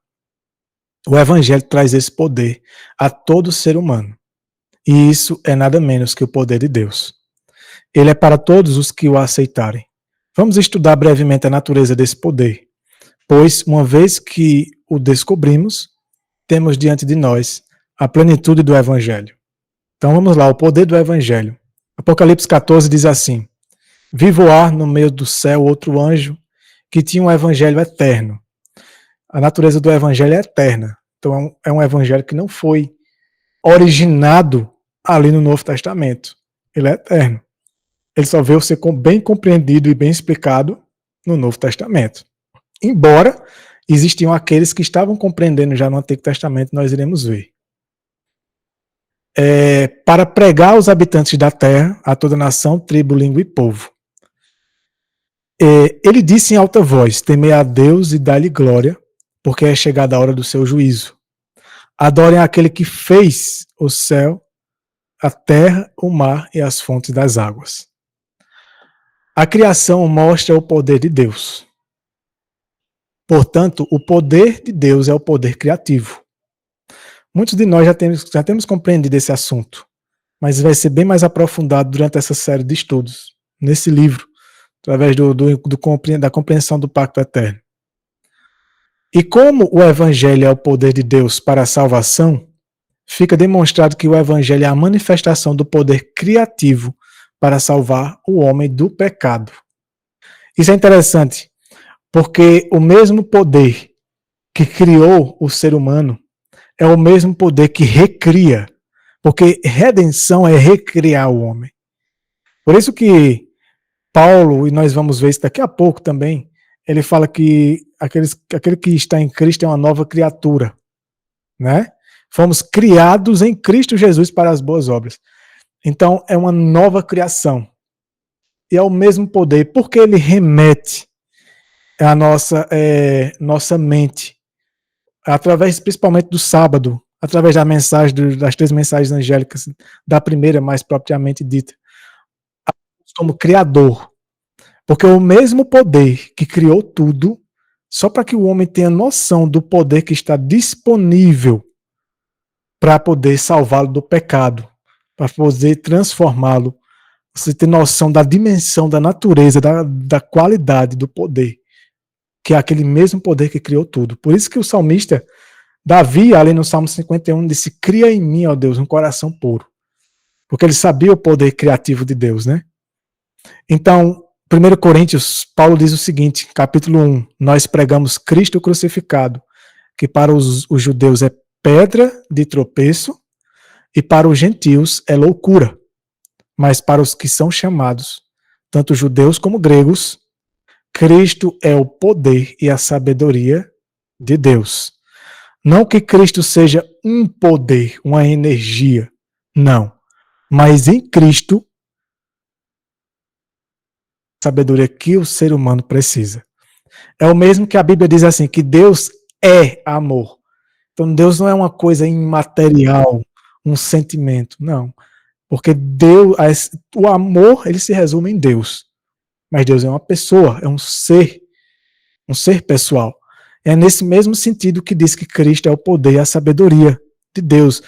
Speaker 1: O Evangelho traz esse poder a todo ser humano, e isso é nada menos que o poder de Deus. Ele é para todos os que o aceitarem. Vamos estudar brevemente a natureza desse poder, pois, uma vez que o descobrimos, temos diante de nós a plenitude do Evangelho. Então vamos lá, o poder do Evangelho. Apocalipse 14 diz assim, vi voar no meio do céu outro anjo que tinha um Evangelho eterno. A natureza do Evangelho é eterna. Então é um Evangelho que não foi originado ali no Novo Testamento. Ele é eterno. Ele só veio ser bem compreendido e bem explicado no Novo Testamento. Embora existiam aqueles que estavam compreendendo já no Antigo Testamento, nós iremos ver. Para pregar aos habitantes da terra, a toda nação, tribo, língua e povo. Ele disse em alta voz, temei a Deus e dá-lhe glória, porque é chegada a hora do seu juízo. Adorem aquele que fez o céu, a terra, o mar e as fontes das águas. A criação mostra o poder de Deus. Portanto, o poder de Deus é o poder criativo. Muitos de nós já temos compreendido esse assunto, mas vai ser bem mais aprofundado durante essa série de estudos, nesse livro, através da compreensão do Pacto Eterno. E como o Evangelho é o poder de Deus para a salvação, fica demonstrado que o Evangelho é a manifestação do poder criativo para salvar o homem do pecado. Isso é interessante, porque o mesmo poder que criou o ser humano é o mesmo poder que recria, porque redenção é recriar o homem. Por isso que Paulo, e nós vamos ver isso daqui a pouco também, ele fala que aquele que está em Cristo é uma nova criatura, né? Fomos criados em Cristo Jesus para as boas obras. Então, é uma nova criação. E é o mesmo poder, porque ele remete a nossa mente, através principalmente do sábado, através da mensagem, das 3 mensagens angélicas, da primeira mais propriamente dita, como Criador. Porque o mesmo poder que criou tudo, só para que o homem tenha noção do poder que está disponível para poder salvá-lo do pecado, para poder transformá-lo, você ter noção da dimensão, da natureza, da qualidade do poder, que é aquele mesmo poder que criou tudo. Por isso que o salmista Davi, ali no Salmo 51, disse: cria em mim, ó Deus, um coração puro. Porque ele sabia o poder criativo de Deus, né? Então, 1 Coríntios, Paulo diz o seguinte, capítulo 1, nós pregamos Cristo crucificado, que para os judeus é pedra de tropeço e para os gentios é loucura. Mas para os que são chamados, tanto judeus como gregos, Cristo é o poder e a sabedoria de Deus. Não que Cristo seja um poder, uma energia, não. Mas em Cristo, a sabedoria que o ser humano precisa. É o mesmo que a Bíblia diz assim, que Deus é amor. Então Deus não é uma coisa imaterial, um sentimento, não. Porque Deus, o amor, ele se resume em Deus. Mas Deus é uma pessoa, é um ser pessoal. É nesse mesmo sentido que diz que Cristo é o poder e a sabedoria de Deus.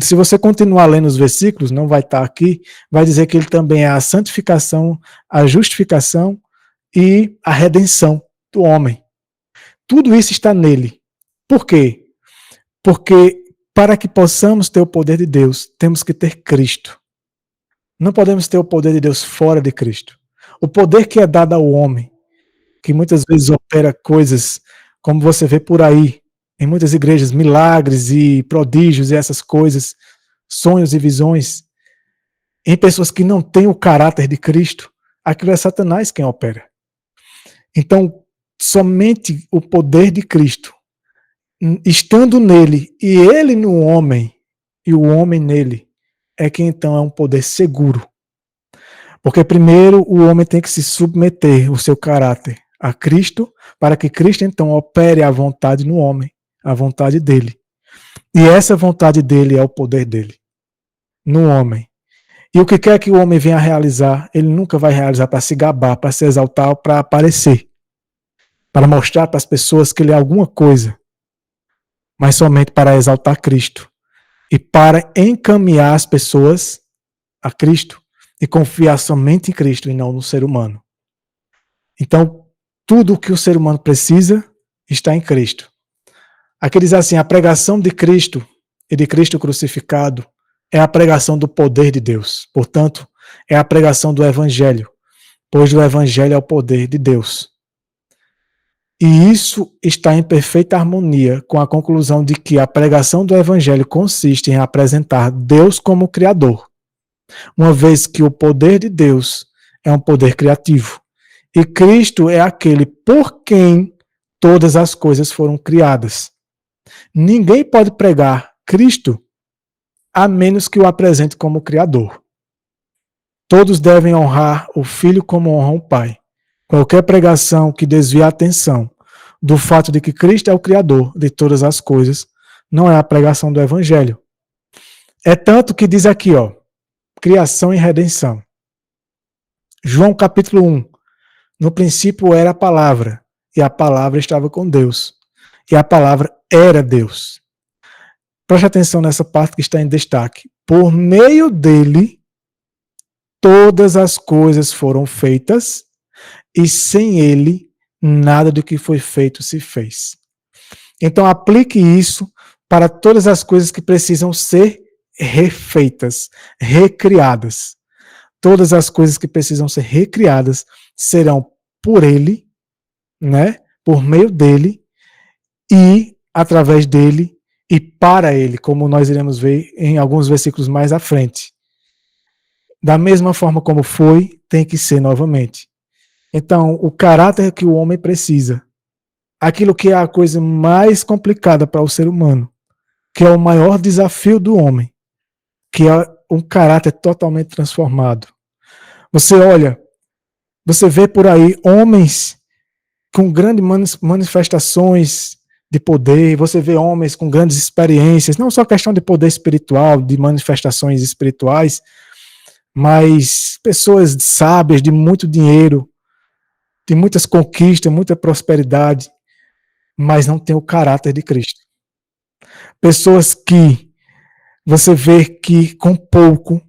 Speaker 1: Se você continuar lendo os versículos, não vai estar aqui, vai dizer que ele também é a santificação, a justificação e a redenção do homem. Tudo isso está nele. Por quê? Porque para que possamos ter o poder de Deus, temos que ter Cristo. Não podemos ter o poder de Deus fora de Cristo. O poder que é dado ao homem, que muitas vezes opera coisas, como você vê por aí, em muitas igrejas, milagres e prodígios e essas coisas, sonhos e visões, em pessoas que não têm o caráter de Cristo, aquilo é Satanás quem opera. Então, somente o poder de Cristo, estando nele e ele no homem, e o homem nele, é que então é um poder seguro. Porque primeiro o homem tem que se submeter o seu caráter a Cristo, para que Cristo então opere a vontade no homem, a vontade dele. E essa vontade dele é o poder dele, no homem. E o que quer que o homem venha a realizar, ele nunca vai realizar para se gabar, para se exaltar ou para aparecer, para mostrar para as pessoas que ele é alguma coisa, mas somente para exaltar Cristo e para encaminhar as pessoas a Cristo e confiar somente em Cristo e não no ser humano. Então, tudo o que o ser humano precisa está em Cristo. Aqui diz assim, a pregação de Cristo e de Cristo crucificado é a pregação do poder de Deus. Portanto, é a pregação do Evangelho, pois o Evangelho é o poder de Deus. E isso está em perfeita harmonia com a conclusão de que a pregação do Evangelho consiste em apresentar Deus como Criador, uma vez que o poder de Deus é um poder criativo. E Cristo é aquele por quem todas as coisas foram criadas. Ninguém pode pregar Cristo a menos que o apresente como Criador. Todos devem honrar o Filho como honram o Pai. Qualquer pregação que desvie a atenção do fato de que Cristo é o Criador de todas as coisas não é a pregação do Evangelho. É tanto que diz aqui, ó, criação e redenção. João capítulo 1. No princípio era a palavra, e a palavra estava com Deus, e a palavra era Deus. Preste atenção nessa parte que está em destaque. Por meio dele, todas as coisas foram feitas, e sem ele, nada do que foi feito se fez. Então, aplique isso para todas as coisas que precisam ser refeitas, recriadas. Todas as coisas que precisam ser recriadas serão por ele, né? Por meio dele e através dele e para ele, como nós iremos ver em alguns versículos mais à frente. Da mesma forma como foi, tem que ser novamente. Então, o caráter que o homem precisa, aquilo que é a coisa mais complicada para o ser humano, que é o maior desafio do homem, que é um caráter totalmente transformado. Você olha, você vê por aí homens com grandes manifestações de poder, você vê homens com grandes experiências, não só questão de poder espiritual, de manifestações espirituais, mas pessoas sábias, de muito dinheiro, de muitas conquistas, muita prosperidade, mas não tem o caráter de Cristo. Pessoas que você vê que com pouco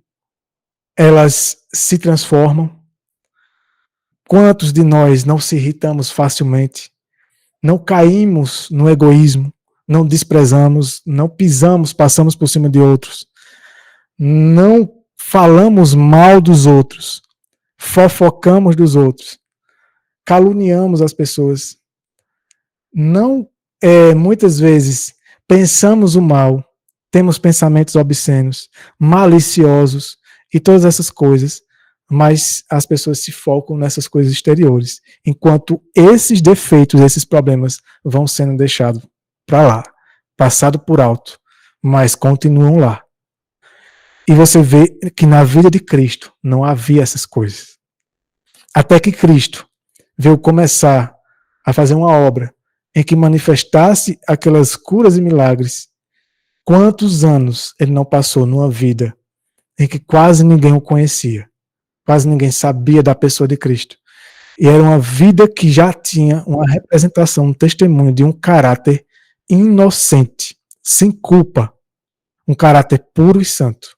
Speaker 1: elas se transformam. Quantos de nós não se irritamos facilmente? Não caímos no egoísmo, não desprezamos, não pisamos, passamos por cima de outros, não falamos mal dos outros, fofocamos dos outros, caluniamos as pessoas, não muitas vezes pensamos o mal, temos pensamentos obscenos, maliciosos e todas essas coisas, mas as pessoas se focam nessas coisas exteriores, enquanto esses defeitos, esses problemas vão sendo deixados para lá, passado por alto, mas continuam lá. E você vê que na vida de Cristo não havia essas coisas. Até que Cristo veio começar a fazer uma obra em que manifestasse aquelas curas e milagres. Quantos anos ele não passou numa vida em que quase ninguém o conhecia? Quase ninguém sabia da pessoa de Cristo. E era uma vida que já tinha uma representação, um testemunho de um caráter inocente, sem culpa, um caráter puro e santo.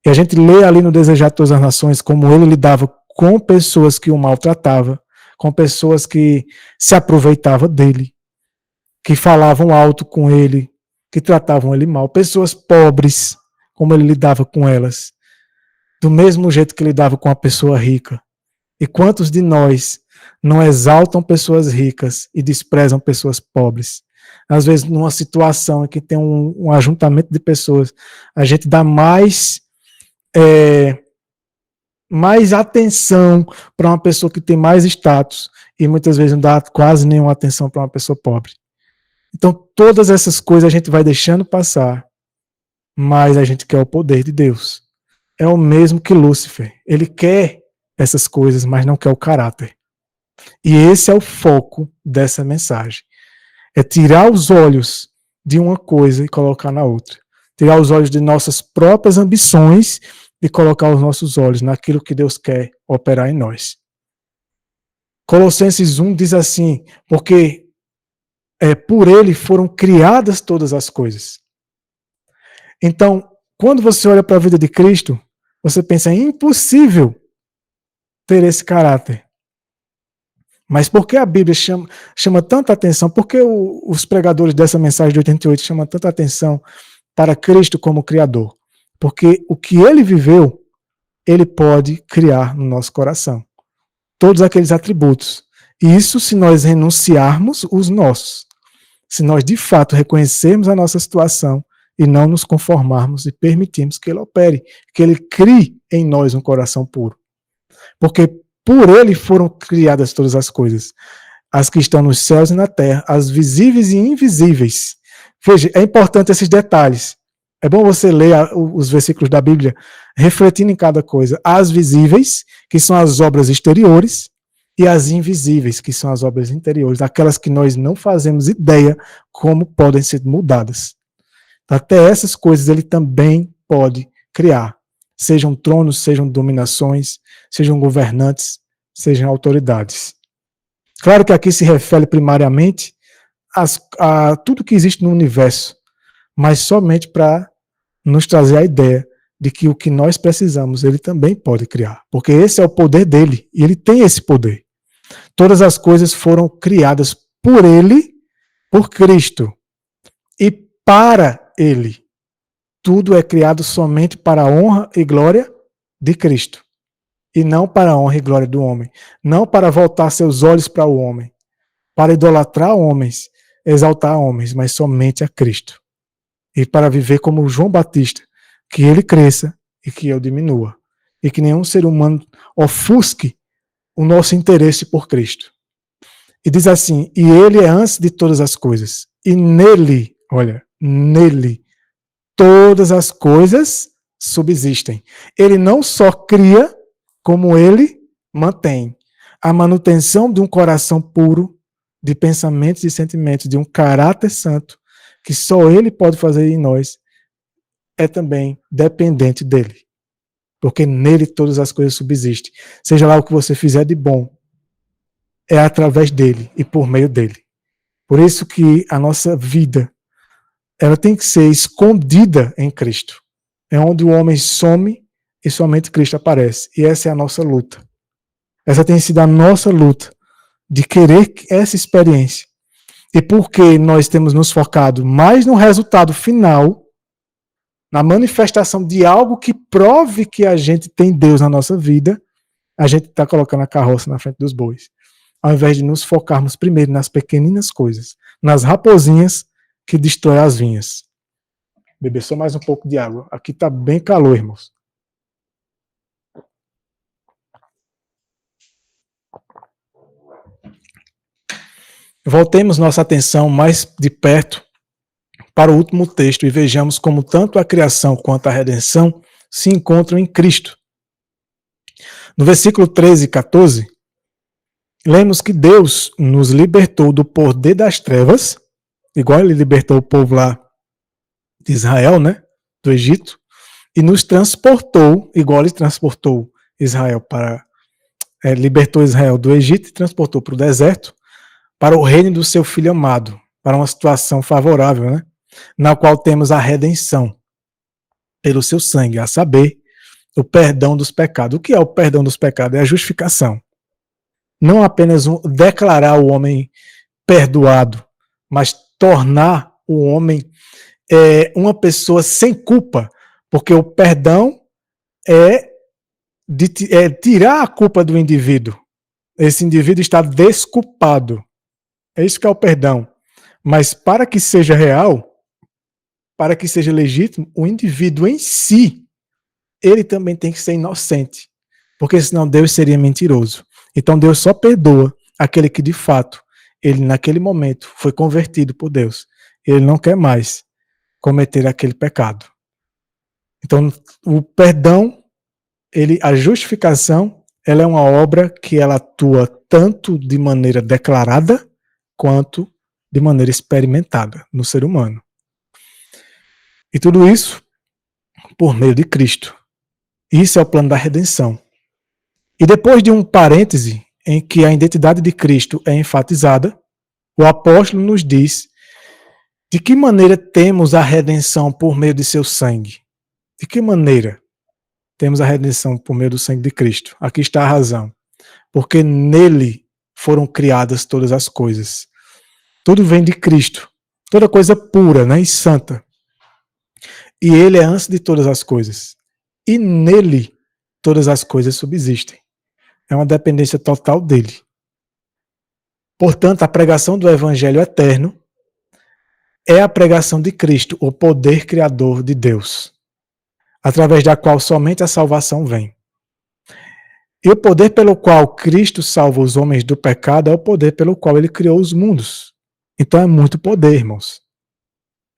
Speaker 1: E a gente lê ali no Desejar de Todas as Nações como ele lidava com pessoas que o maltratavam, com pessoas que se aproveitavam dele, que falavam alto com ele, que tratavam ele mal, pessoas pobres, como ele lidava com elas, do mesmo jeito que lidava com a pessoa rica. E quantos de nós não exaltam pessoas ricas e desprezam pessoas pobres? Às vezes, numa situação em que tem um ajuntamento de pessoas, a gente dá mais atenção para uma pessoa que tem mais status e muitas vezes não dá quase nenhuma atenção para uma pessoa pobre. Então, todas essas coisas a gente vai deixando passar, mas a gente quer o poder de Deus. É o mesmo que Lúcifer. Ele quer essas coisas, mas não quer o caráter. E esse é o foco dessa mensagem. É tirar os olhos de uma coisa e colocar na outra. Tirar os olhos de nossas próprias ambições e colocar os nossos olhos naquilo que Deus quer operar em nós. Colossenses 1 diz assim, porque por ele foram criadas todas as coisas. Então, quando você olha para a vida de Cristo, você pensa, é impossível ter esse caráter. Mas por que a Bíblia chama tanta atenção? Por que os pregadores dessa mensagem de 88 chamam tanta atenção para Cristo como Criador? Porque o que ele viveu, ele pode criar no nosso coração. Todos aqueles atributos. E isso se nós renunciarmos os nossos. Se nós de fato reconhecermos a nossa situação e não nos conformarmos e permitirmos que ele opere, que ele crie em nós um coração puro. Porque por ele foram criadas todas as coisas, as que estão nos céus e na terra, as visíveis e invisíveis. Veja, é importante esses detalhes. É bom você ler os versículos da Bíblia refletindo em cada coisa. As visíveis, que são as obras exteriores, e as invisíveis, que são as obras interiores, aquelas que nós não fazemos ideia como podem ser mudadas. Até essas coisas ele também pode criar. Sejam tronos, sejam dominações, sejam governantes, sejam autoridades. Claro que aqui se refere primariamente a tudo que existe no universo, mas somente para nos trazer a ideia de que o que nós precisamos, ele também pode criar. Porque esse é o poder dele, e ele tem esse poder. Todas as coisas foram criadas por ele, por Cristo, e para ele. Tudo é criado somente para a honra e glória de Cristo. E não para a honra e glória do homem. Não para voltar seus olhos para o homem. Para idolatrar homens, exaltar homens, mas somente a Cristo. E para viver como João Batista, que ele cresça e que eu diminua. E que nenhum ser humano ofusque o nosso interesse por Cristo. E diz assim, e ele é antes de todas as coisas. E nele, olha, nele, todas as coisas subsistem. Ele não só cria, como ele mantém. A manutenção de um coração puro de pensamentos e sentimentos de um caráter santo, que só Ele pode fazer em nós, é também dependente dele. Porque nele todas as coisas subsistem. Seja lá o que você fizer de bom, é através dele e por meio dele. Por isso que a nossa vida, ela tem que ser escondida em Cristo. É onde o homem some e somente Cristo aparece. E essa é a nossa luta. Essa tem sido a nossa luta, de querer essa experiência. E porque nós temos nos focado mais no resultado final, na manifestação de algo que prove que a gente tem Deus na nossa vida, a gente está colocando a carroça na frente dos bois. Ao invés de nos focarmos primeiro nas pequeninas coisas, nas raposinhas que destroem as vinhas. Beber só mais um pouco de água. Aqui está bem calor, irmãos. Voltemos nossa atenção mais de perto para o último texto e vejamos como tanto a criação quanto a redenção se encontram em Cristo. No versículo 13 e 14, lemos que Deus nos libertou do poder das trevas, igual ele libertou o povo lá de Israel, né, do Egito, e nos transportou, igual ele transportou Israel libertou Israel do Egito e transportou para o deserto, para o reino do seu Filho amado, para uma situação favorável, né, na qual temos a redenção pelo seu sangue, a saber, o perdão dos pecados. O que é o perdão dos pecados? É a justificação. Não apenas declarar o homem perdoado, mas tornar o homem uma pessoa sem culpa, porque o perdão é tirar a culpa do indivíduo. Esse indivíduo está desculpado. É isso que é o perdão. Mas para que seja real, para que seja legítimo, o indivíduo em si, ele também tem que ser inocente, porque senão Deus seria mentiroso. Então Deus só perdoa aquele que de fato, ele naquele momento foi convertido por Deus. Ele não quer mais cometer aquele pecado. Então o perdão, a justificação, ela é uma obra que ela atua tanto de maneira declarada quanto de maneira experimentada no ser humano. E tudo isso por meio de Cristo. Isso é o plano da redenção. E depois de um parêntese em que a identidade de Cristo é enfatizada, o apóstolo nos diz de que maneira temos a redenção por meio de seu sangue. De que maneira temos a redenção por meio do sangue de Cristo? Aqui está a razão. Porque nele foram criadas todas as coisas. Tudo vem de Cristo. Toda coisa pura, né, e santa. E ele é antes de todas as coisas. E nele todas as coisas subsistem. É uma dependência total dele. Portanto, a pregação do Evangelho eterno é a pregação de Cristo, o poder criador de Deus, através da qual somente a salvação vem. E o poder pelo qual Cristo salva os homens do pecado é o poder pelo qual ele criou os mundos. Então é muito poder, irmãos.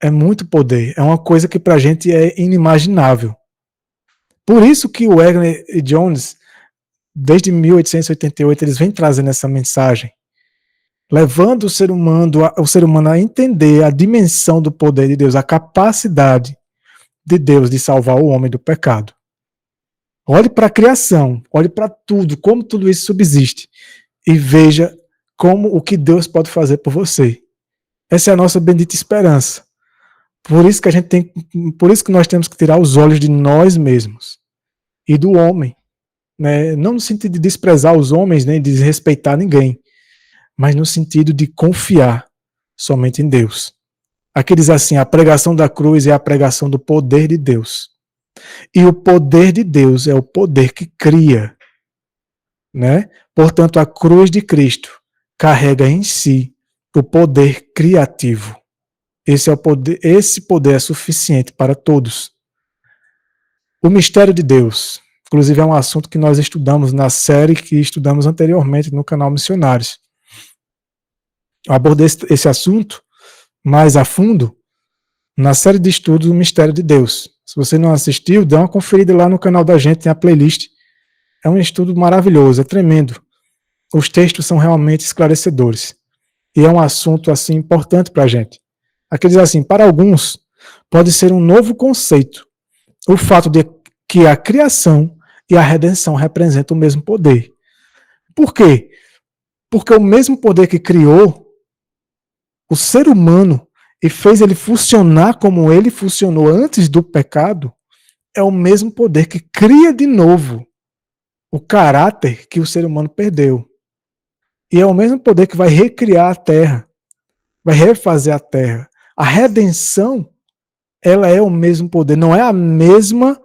Speaker 1: É muito poder. É uma coisa que para a gente é inimaginável. Por isso que o Wagner e Jones, desde 1888, eles vêm trazendo essa mensagem, levando o ser humano a entender a dimensão do poder de Deus, a capacidade de Deus de salvar o homem do pecado. Olhe para a criação, olhe para tudo, como tudo isso subsiste, e veja como o que Deus pode fazer por você. Essa é a nossa bendita esperança. Por isso que nós temos que tirar os olhos de nós mesmos e do homem, né? Não no sentido de desprezar os homens, nem de desrespeitar ninguém, mas no sentido de confiar somente em Deus. Aqui diz assim: a pregação da cruz é a pregação do poder de Deus. E o poder de Deus é o poder que cria, né? Portanto, a cruz de Cristo carrega em si o poder criativo. Esse poder é suficiente para todos. O mistério de Deus, inclusive é um assunto que nós estudamos na série que estudamos anteriormente no canal Missionários. Eu abordei esse assunto mais a fundo na série de estudos do mistério de Deus. Se você não assistiu, dá uma conferida lá no canal da gente, tem a playlist. É um estudo maravilhoso, é tremendo. Os textos são realmente esclarecedores. E é um assunto assim importante para a gente. Aqui diz assim, para alguns pode ser um novo conceito o fato de que a criação e a redenção representam o mesmo poder. Por quê? Porque o mesmo poder que criou o ser humano e fez ele funcionar como ele funcionou antes do pecado, é o mesmo poder que cria de novo o caráter que o ser humano perdeu. E é o mesmo poder que vai recriar a terra, vai refazer a terra. A redenção, ela é o mesmo poder, não é a mesma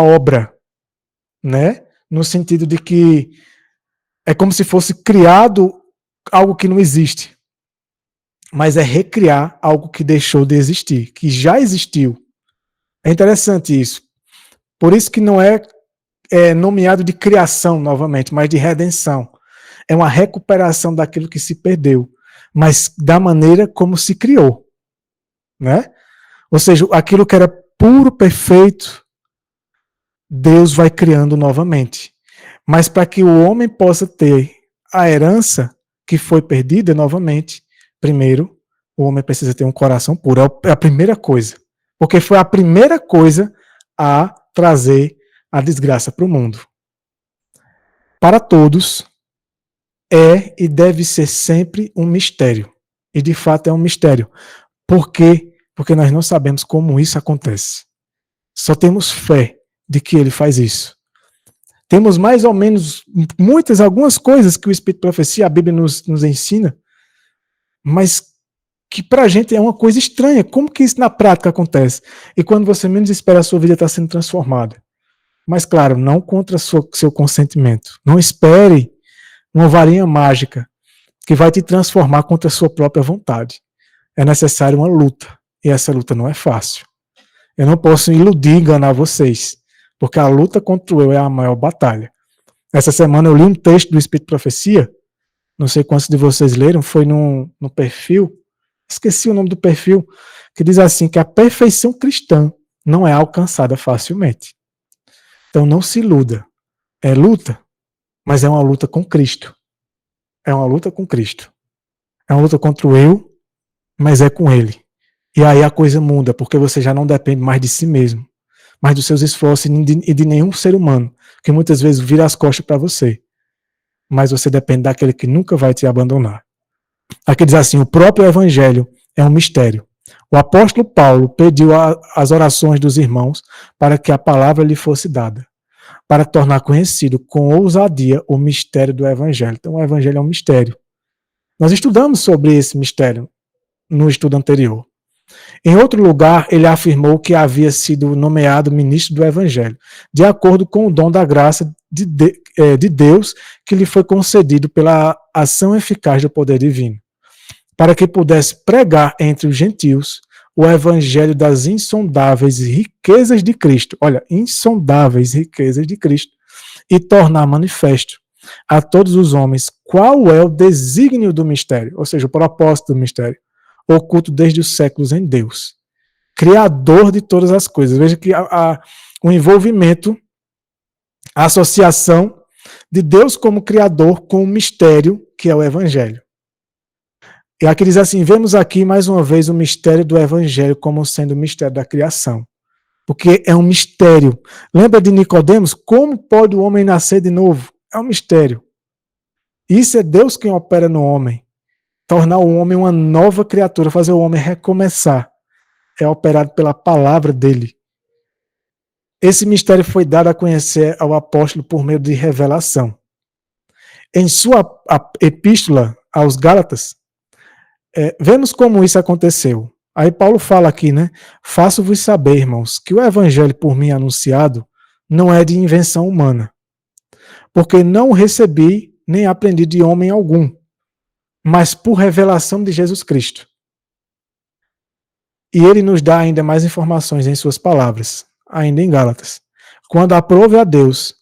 Speaker 1: obra, né? No sentido de que é como se fosse criado algo que não existe, mas é recriar algo que deixou de existir, que já existiu. É interessante isso. Por isso que não é nomeado de criação novamente, mas de redenção. É uma recuperação daquilo que se perdeu, mas da maneira como se criou, né? Ou seja, aquilo que era puro, perfeito, Deus vai criando novamente. Mas para que o homem possa ter a herança que foi perdida novamente, primeiro, o homem precisa ter um coração puro. É a primeira coisa. Porque foi a primeira coisa a trazer a desgraça para o mundo. Para todos, é e deve ser sempre um mistério. E de fato é um mistério. Por quê? Porque nós não sabemos como isso acontece. Só temos fé de que ele faz isso. Temos mais ou menos algumas coisas que o Espírito de Profecia, a Bíblia nos ensina, mas que para a gente é uma coisa estranha. Como que isso na prática acontece? E quando você menos espera, a sua vida está sendo transformada. Mas claro, não contra seu consentimento. Não espere uma varinha mágica que vai te transformar contra a sua própria vontade. É necessário uma luta. E essa luta não é fácil. Eu não posso iludir, enganar vocês, porque a luta contra o eu é a maior batalha. Essa semana eu li um texto do Espírito de Profecia, não sei quantos de vocês leram, foi no perfil, esqueci o nome do perfil, que diz assim, que a perfeição cristã não é alcançada facilmente. Então não se iluda. É luta, mas é uma luta com Cristo. É uma luta com Cristo. É uma luta contra o eu, mas é com Ele. E aí a coisa muda, porque você já não depende mais de si mesmo, mas dos seus esforços e de nenhum ser humano, que muitas vezes vira as costas para você. Mas você depende daquele que nunca vai te abandonar. Aqui diz assim, o próprio evangelho é um mistério. O apóstolo Paulo pediu as orações dos irmãos para que a palavra lhe fosse dada, para tornar conhecido com ousadia o mistério do evangelho. Então o evangelho é um mistério. Nós estudamos sobre esse mistério no estudo anterior. Em outro lugar, ele afirmou que havia sido nomeado ministro do Evangelho, de acordo com o dom da graça de Deus que lhe foi concedido pela ação eficaz do poder divino, para que pudesse pregar entre os gentios o Evangelho das insondáveis riquezas de Cristo. Olha, insondáveis riquezas de Cristo, e tornar manifesto a todos os homens qual é o desígnio do mistério, ou seja, o propósito do mistério, oculto desde os séculos em Deus, criador de todas as coisas. Veja que o envolvimento, a associação de Deus como criador com o mistério que é o evangelho. E aqui diz assim, vemos aqui mais uma vez o mistério do evangelho como sendo o mistério da criação. Porque é um mistério. Lembra de Nicodemos? Como pode o homem nascer de novo? É um mistério. Isso é Deus quem opera no homem. Tornar o homem uma nova criatura, fazer o homem recomeçar. É operado pela palavra dele. Esse mistério foi dado a conhecer ao apóstolo por meio de revelação. Em sua epístola aos Gálatas, vemos como isso aconteceu. Aí Paulo fala aqui, né? Faço-vos saber, irmãos, que o evangelho por mim anunciado não é de invenção humana, porque não o recebi nem aprendi de homem algum, mas por revelação de Jesus Cristo. E ele nos dá ainda mais informações em suas palavras, ainda em Gálatas. Quando aprove a Deus,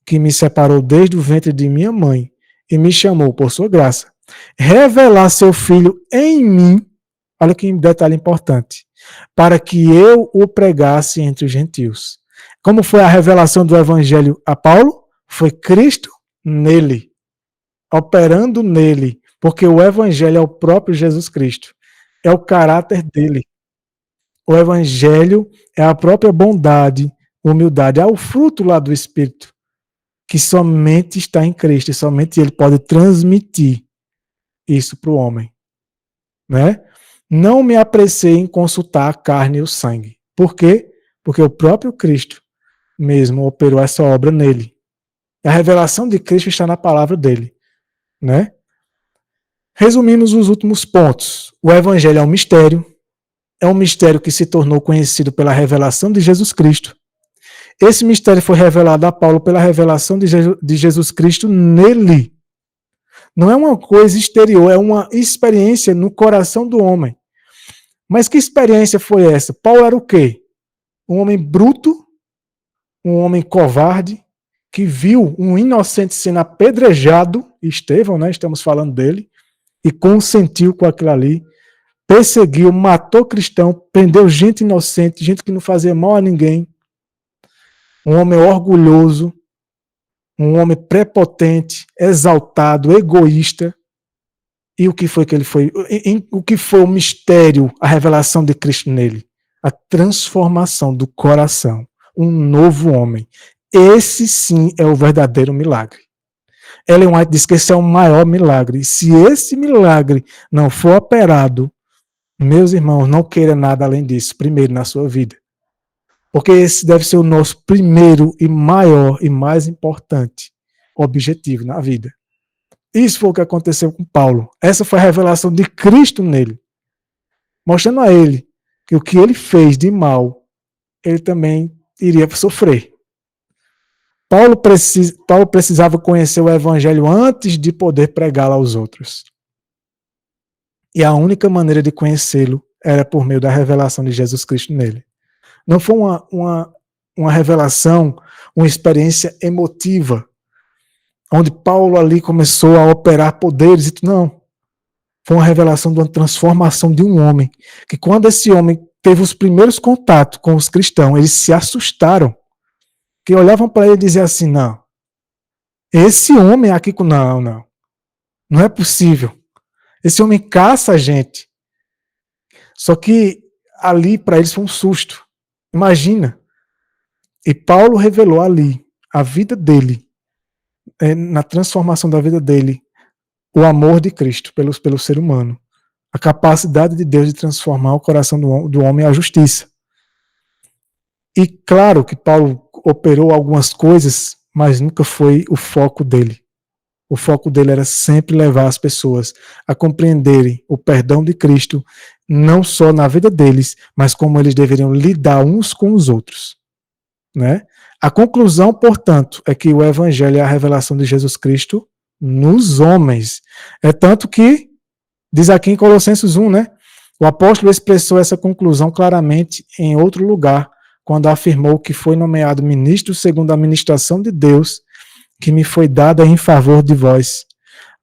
Speaker 1: que me separou desde o ventre de minha mãe e me chamou por sua graça, revelar seu filho em mim, olha que detalhe importante, para que eu o pregasse entre os gentios. Como foi a revelação do evangelho a Paulo? Foi Cristo nele, operando nele, Porque o evangelho é o próprio Jesus Cristo. É o caráter dele. O evangelho é a própria bondade, humildade, é o fruto lá do Espírito, que somente está em Cristo, e somente ele pode transmitir isso para o homem, né? Não me apressei em consultar a carne e o sangue. Por quê? Porque o próprio Cristo mesmo operou essa obra nele. A revelação de Cristo está na palavra dele, né? Resumimos os últimos pontos. O evangelho é um mistério que se tornou conhecido pela revelação de Jesus Cristo. Esse mistério foi revelado a Paulo pela revelação de Jesus Cristo nele. Não é uma coisa exterior, é uma experiência no coração do homem. Mas que experiência foi essa? Paulo era o quê? Um homem bruto, um homem covarde, que viu um inocente sendo apedrejado, Estevão, né? Estamos falando dele, e consentiu com aquilo ali, perseguiu, matou cristão, prendeu gente inocente, gente que não fazia mal a ninguém. Um homem orgulhoso, um homem prepotente, exaltado, egoísta. E o que foi que ele foi? O que foi o mistério, a revelação de Cristo nele? A transformação do coração. Um novo homem. Esse sim é o verdadeiro milagre. Ellen White diz que esse é o maior milagre. Se esse milagre não for operado, meus irmãos, não queira nada além disso, primeiro na sua vida. Porque esse deve ser o nosso primeiro e maior e mais importante objetivo na vida. Isso foi o que aconteceu com Paulo. Essa foi a revelação de Cristo nele. Mostrando a ele que o que ele fez de mal, ele também iria sofrer. Paulo precisava conhecer o evangelho antes de poder pregá-lo aos outros. E a única maneira de conhecê-lo era por meio da revelação de Jesus Cristo nele. Não foi uma revelação, uma experiência emotiva, onde Paulo ali começou a operar poderes e tudo. Não. Foi uma revelação de uma transformação de um homem, que quando esse homem teve os primeiros contatos com os cristãos, eles se assustaram, que olhavam para ele e diziam assim, não, esse homem aqui, não é possível. Esse homem caça a gente. Só que ali para eles foi um susto. Imagina. E Paulo revelou ali a vida dele, na transformação da vida dele, o amor de Cristo pelo ser humano. A capacidade de Deus de transformar o coração do homem à justiça. E claro que Paulo operou algumas coisas, mas nunca foi o foco dele. O foco dele era sempre levar as pessoas a compreenderem o perdão de Cristo, não só na vida deles, mas como eles deveriam lidar uns com os outros. Né? A conclusão, portanto, é que o evangelho é a revelação de Jesus Cristo nos homens. É tanto que, diz aqui em Colossenses 1, né? O apóstolo expressou essa conclusão claramente em outro lugar, quando afirmou que foi nomeado ministro segundo a ministração de Deus, que me foi dada em favor de vós,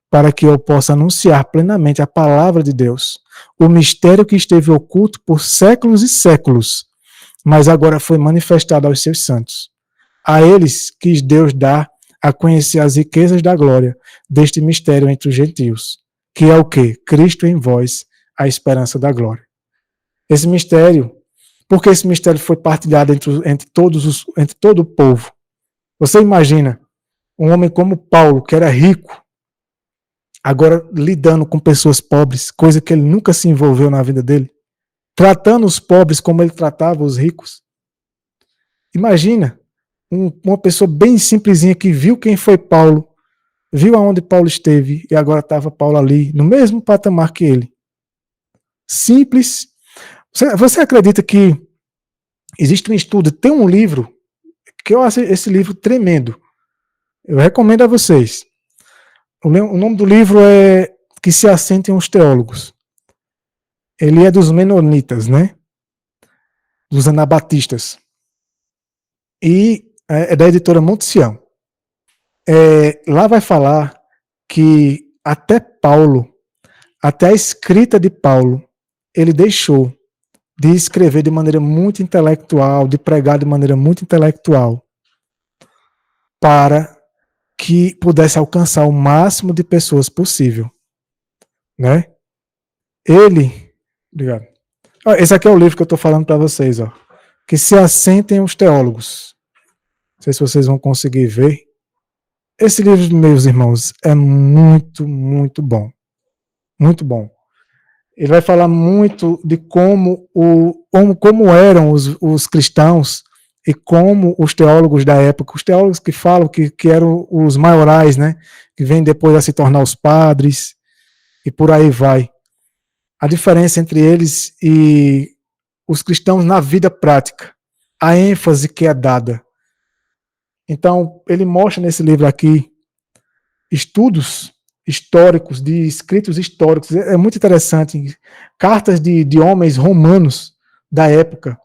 Speaker 1: para que eu possa anunciar plenamente a palavra de Deus, o mistério que esteve oculto por séculos e séculos, mas agora foi manifestado aos seus santos. A eles quis Deus dar a conhecer as riquezas da glória deste mistério entre os gentios, que é o quê? Cristo em vós, a esperança da glória. Esse mistério, porque esse mistério foi partilhado entre todo o povo. Você imagina um homem como Paulo, que era rico, agora lidando com pessoas pobres, coisa que ele nunca se envolveu na vida dele, tratando os pobres como ele tratava os ricos. Imagina uma pessoa bem simplesinha que viu quem foi Paulo, viu aonde Paulo esteve e agora estava Paulo ali, no mesmo patamar que ele. Simples. Você acredita que existe um estudo, tem um livro, que eu acho esse livro tremendo. Eu recomendo a vocês. O nome do livro é Que se assentem os teólogos. Ele é dos menonitas, né? Dos anabatistas. E é da editora Monte Sião. Lá vai falar que até Paulo, até a escrita de Paulo, ele deixou de escrever de maneira muito intelectual, de pregar de maneira muito intelectual, para que pudesse alcançar o máximo de pessoas possível. né? Obrigado. Esse aqui é o livro que eu estou falando para vocês, ó. Que se assentem os teólogos. Não sei se vocês vão conseguir ver. Esse livro, meus irmãos, é muito, muito bom. Muito bom. Ele vai falar muito de como eram os cristãos e como os teólogos da época, os teólogos que falam que eram os maiorais, né? Que vêm depois a se tornar os padres e por aí vai. A diferença entre eles e os cristãos na vida prática, a ênfase que é dada. Então, ele mostra nesse livro aqui estudos históricos, de escritos históricos, é muito interessante, cartas de homens romanos da época,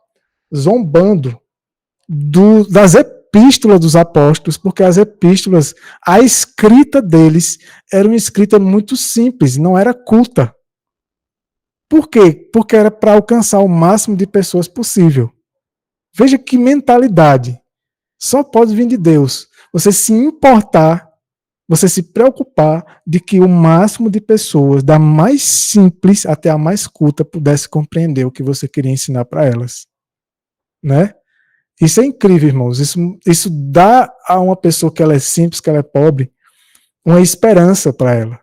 Speaker 1: zombando das epístolas dos apóstolos, porque as epístolas, a escrita deles era uma escrita muito simples, não era culta. Por quê? Porque era para alcançar o máximo de pessoas possível. Veja que mentalidade. Só pode vir de Deus. Você se importar, você se preocupar de que o máximo de pessoas, da mais simples até a mais culta, pudesse compreender o que você queria ensinar para elas. Né? Isso é incrível, irmãos. Isso dá a uma pessoa que ela é simples, que ela é pobre, uma esperança para ela.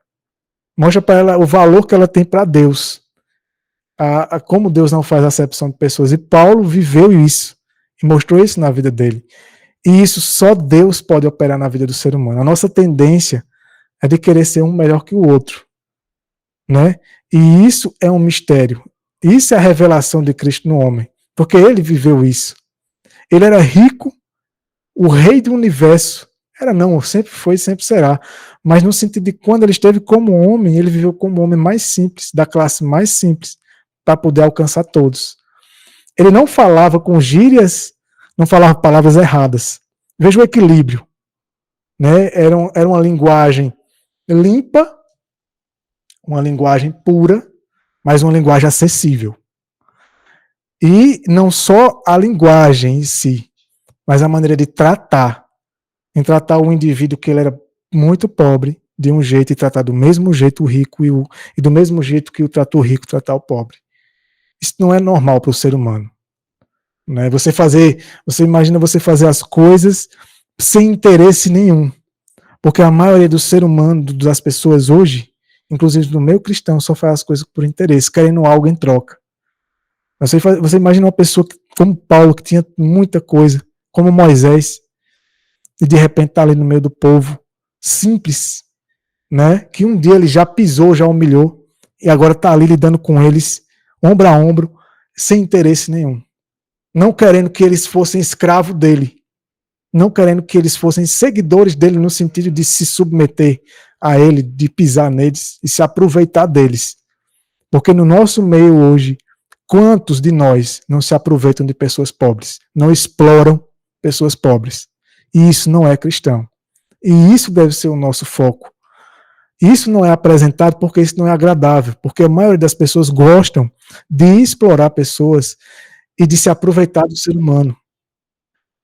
Speaker 1: Mostra para ela o valor que ela tem para Deus. Como Deus não faz acepção de pessoas. E Paulo viveu isso. E mostrou isso na vida dele. E isso só Deus pode operar na vida do ser humano. A nossa tendência é de querer ser um melhor que o outro. Né? E isso é um mistério. Isso é a revelação de Cristo no homem. Porque ele viveu isso. Ele era rico, o rei do universo. Era não, sempre foi, sempre será. Mas no sentido de quando ele esteve como homem, ele viveu como o homem mais simples, da classe mais simples, para poder alcançar todos. Ele não falava com gírias, não falava palavras erradas. Veja o equilíbrio. Né? Era uma linguagem limpa, uma linguagem pura, mas uma linguagem acessível. E não só a linguagem em si, mas a maneira de tratar. Em tratar o indivíduo que ele era muito pobre de um jeito e tratar do mesmo jeito o rico e do mesmo jeito que o tratou rico tratar o pobre. Isso não é normal para o ser humano. Né? Você imagina você fazer as coisas sem interesse nenhum. Porque a maioria do ser humano, das pessoas hoje, inclusive do meio cristão, só faz as coisas por interesse, querendo algo em troca. Você imagina uma pessoa como Paulo, que tinha muita coisa, como Moisés, e de repente está ali no meio do povo, simples, né? Que um dia ele já pisou, já humilhou, e agora está ali lidando com eles, ombro a ombro, sem interesse nenhum. Não querendo que eles fossem escravos dele, não querendo que eles fossem seguidores dele no sentido de se submeter a ele, de pisar neles e se aproveitar deles. Porque no nosso meio hoje, quantos de nós não se aproveitam de pessoas pobres, não exploram pessoas pobres? E isso não é cristão. E isso deve ser o nosso foco. Isso não é apresentado porque isso não é agradável, porque a maioria das pessoas gostam de explorar pessoas e de se aproveitar do ser humano.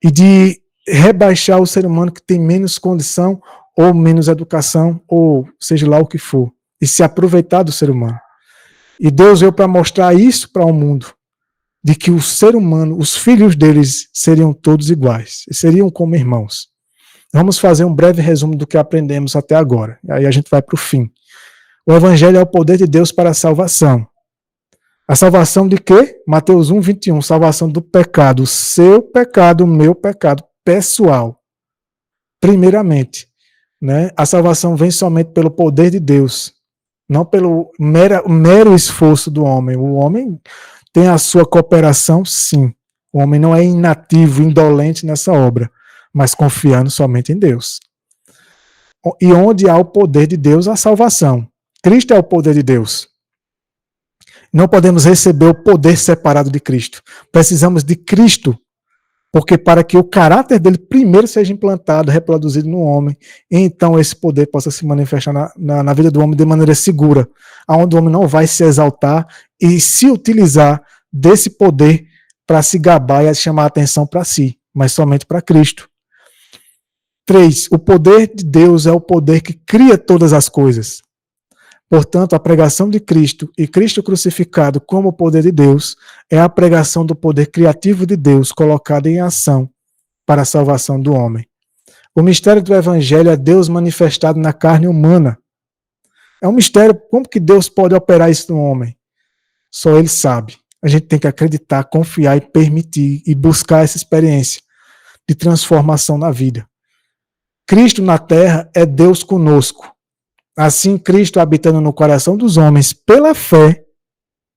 Speaker 1: E de rebaixar o ser humano que tem menos condição ou menos educação, ou seja lá o que for. E se aproveitar do ser humano. E Deus veio para mostrar isso para o mundo. De que o ser humano, os filhos deles seriam todos iguais. Seriam como irmãos. Vamos fazer um breve resumo do que aprendemos até agora. Aí a gente vai para o fim. O evangelho é o poder de Deus para a salvação. A salvação de quê? Mateus 1, 21. Salvação do pecado. O seu pecado, o meu pecado pessoal. Primeiramente. Né? A salvação vem somente pelo poder de Deus. Não pelo mero esforço do homem. O homem tem a sua cooperação, sim. O homem não é inativo, indolente nessa obra, mas confiando somente em Deus. E onde há o poder de Deus, há salvação. Cristo é o poder de Deus. Não podemos receber o poder separado de Cristo. Precisamos de Cristo, porque para que o caráter dele primeiro seja implantado, reproduzido no homem, então esse poder possa se manifestar na vida do homem de maneira segura, onde o homem não vai se exaltar e se utilizar desse poder para se gabar e chamar a atenção para si, mas somente para Cristo. 3. O poder de Deus é o poder que cria todas as coisas. Portanto, a pregação de Cristo e Cristo crucificado como o poder de Deus é a pregação do poder criativo de Deus colocado em ação para a salvação do homem. O mistério do Evangelho é Deus manifestado na carne humana. É um mistério, como que Deus pode operar isso no homem? Só Ele sabe. A gente tem que acreditar, confiar e permitir e buscar essa experiência de transformação na vida. Cristo na terra é Deus conosco. Assim, Cristo habitando no coração dos homens pela fé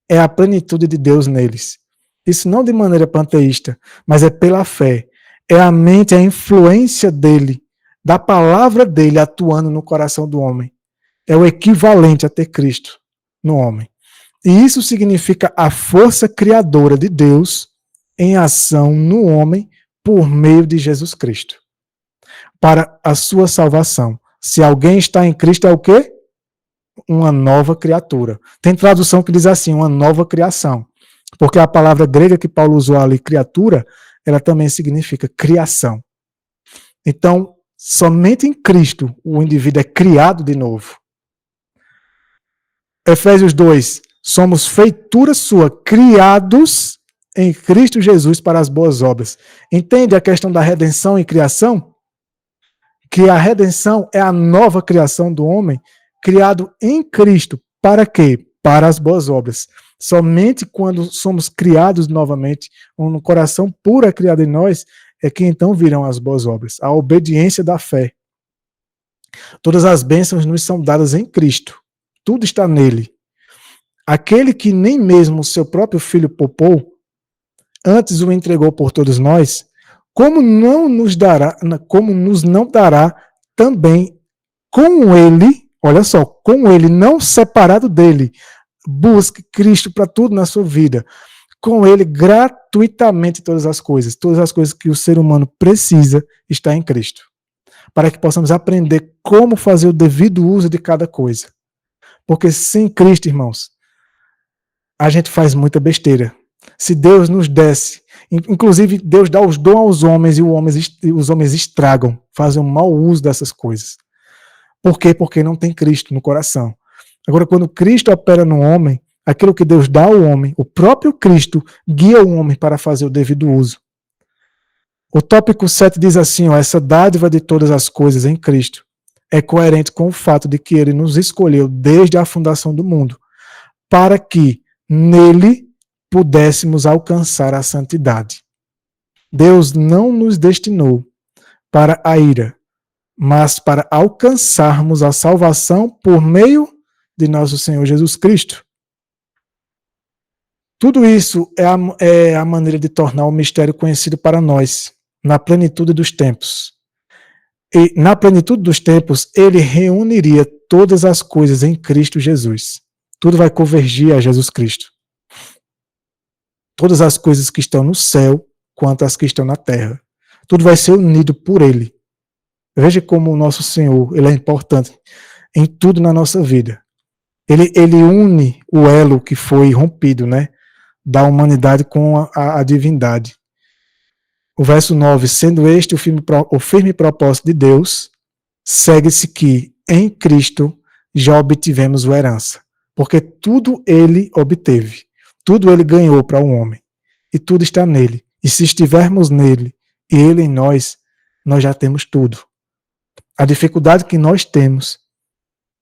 Speaker 1: é a plenitude de Deus neles. Isso não de maneira panteísta, mas é pela fé. É a mente, a influência dele, da palavra dele atuando no coração do homem. É o equivalente a ter Cristo no homem. E isso significa a força criadora de Deus em ação no homem por meio de Jesus Cristo. Para a sua salvação. Se alguém está em Cristo, é o quê? Uma nova criatura. Tem tradução que diz assim, uma nova criação. Porque a palavra grega que Paulo usou ali, criatura, ela também significa criação. Então, somente em Cristo o indivíduo é criado de novo. Efésios 2, somos feitura sua, criados em Cristo Jesus para as boas obras. Entende a questão da redenção e criação? Que a redenção é a nova criação do homem, criado em Cristo. Para quê? Para as boas obras. Somente quando somos criados novamente, um coração puro é criado em nós, é que então virão as boas obras. A obediência da fé. Todas as bênçãos nos são dadas em Cristo. Tudo está nele. Aquele que nem mesmo o seu próprio filho poupou, antes o entregou por todos nós, como nos não dará também com ele, olha só, com ele, não separado dele, busque Cristo para tudo na sua vida, com ele gratuitamente todas as coisas que o ser humano precisa está em Cristo, para que possamos aprender como fazer o devido uso de cada coisa, porque sem Cristo, irmãos, a gente faz muita besteira. Se Deus nos desse, inclusive Deus dá os dons aos homens e os homens estragam, fazem um mau uso dessas coisas. Por quê? Porque não tem Cristo no coração. Agora, quando Cristo opera no homem, aquilo que Deus dá ao homem, o próprio Cristo guia o homem para fazer o devido uso. O tópico 7 diz assim, essa dádiva de todas as coisas em Cristo é coerente com o fato de que ele nos escolheu desde a fundação do mundo, para que nele pudéssemos alcançar a santidade. Deus não nos destinou para a ira, mas para alcançarmos a salvação por meio de nosso Senhor Jesus Cristo. Tudo isso é a maneira de tornar o mistério conhecido para nós, na plenitude dos tempos. E na plenitude dos tempos, ele reuniria todas as coisas em Cristo Jesus. Tudo vai convergir a Jesus Cristo. Todas as coisas que estão no céu, quanto as que estão na terra. Tudo vai ser unido por ele. Veja como o nosso Senhor, ele é importante em tudo na nossa vida. Ele une o elo que foi rompido, né, da humanidade com a divindade. O verso 9, sendo este o firme propósito de Deus, segue-se que em Cristo já obtivemos a herança, porque tudo ele obteve. Tudo ele ganhou para o homem. E tudo está nele. E se estivermos nele e ele em nós, nós já temos tudo. A dificuldade que nós temos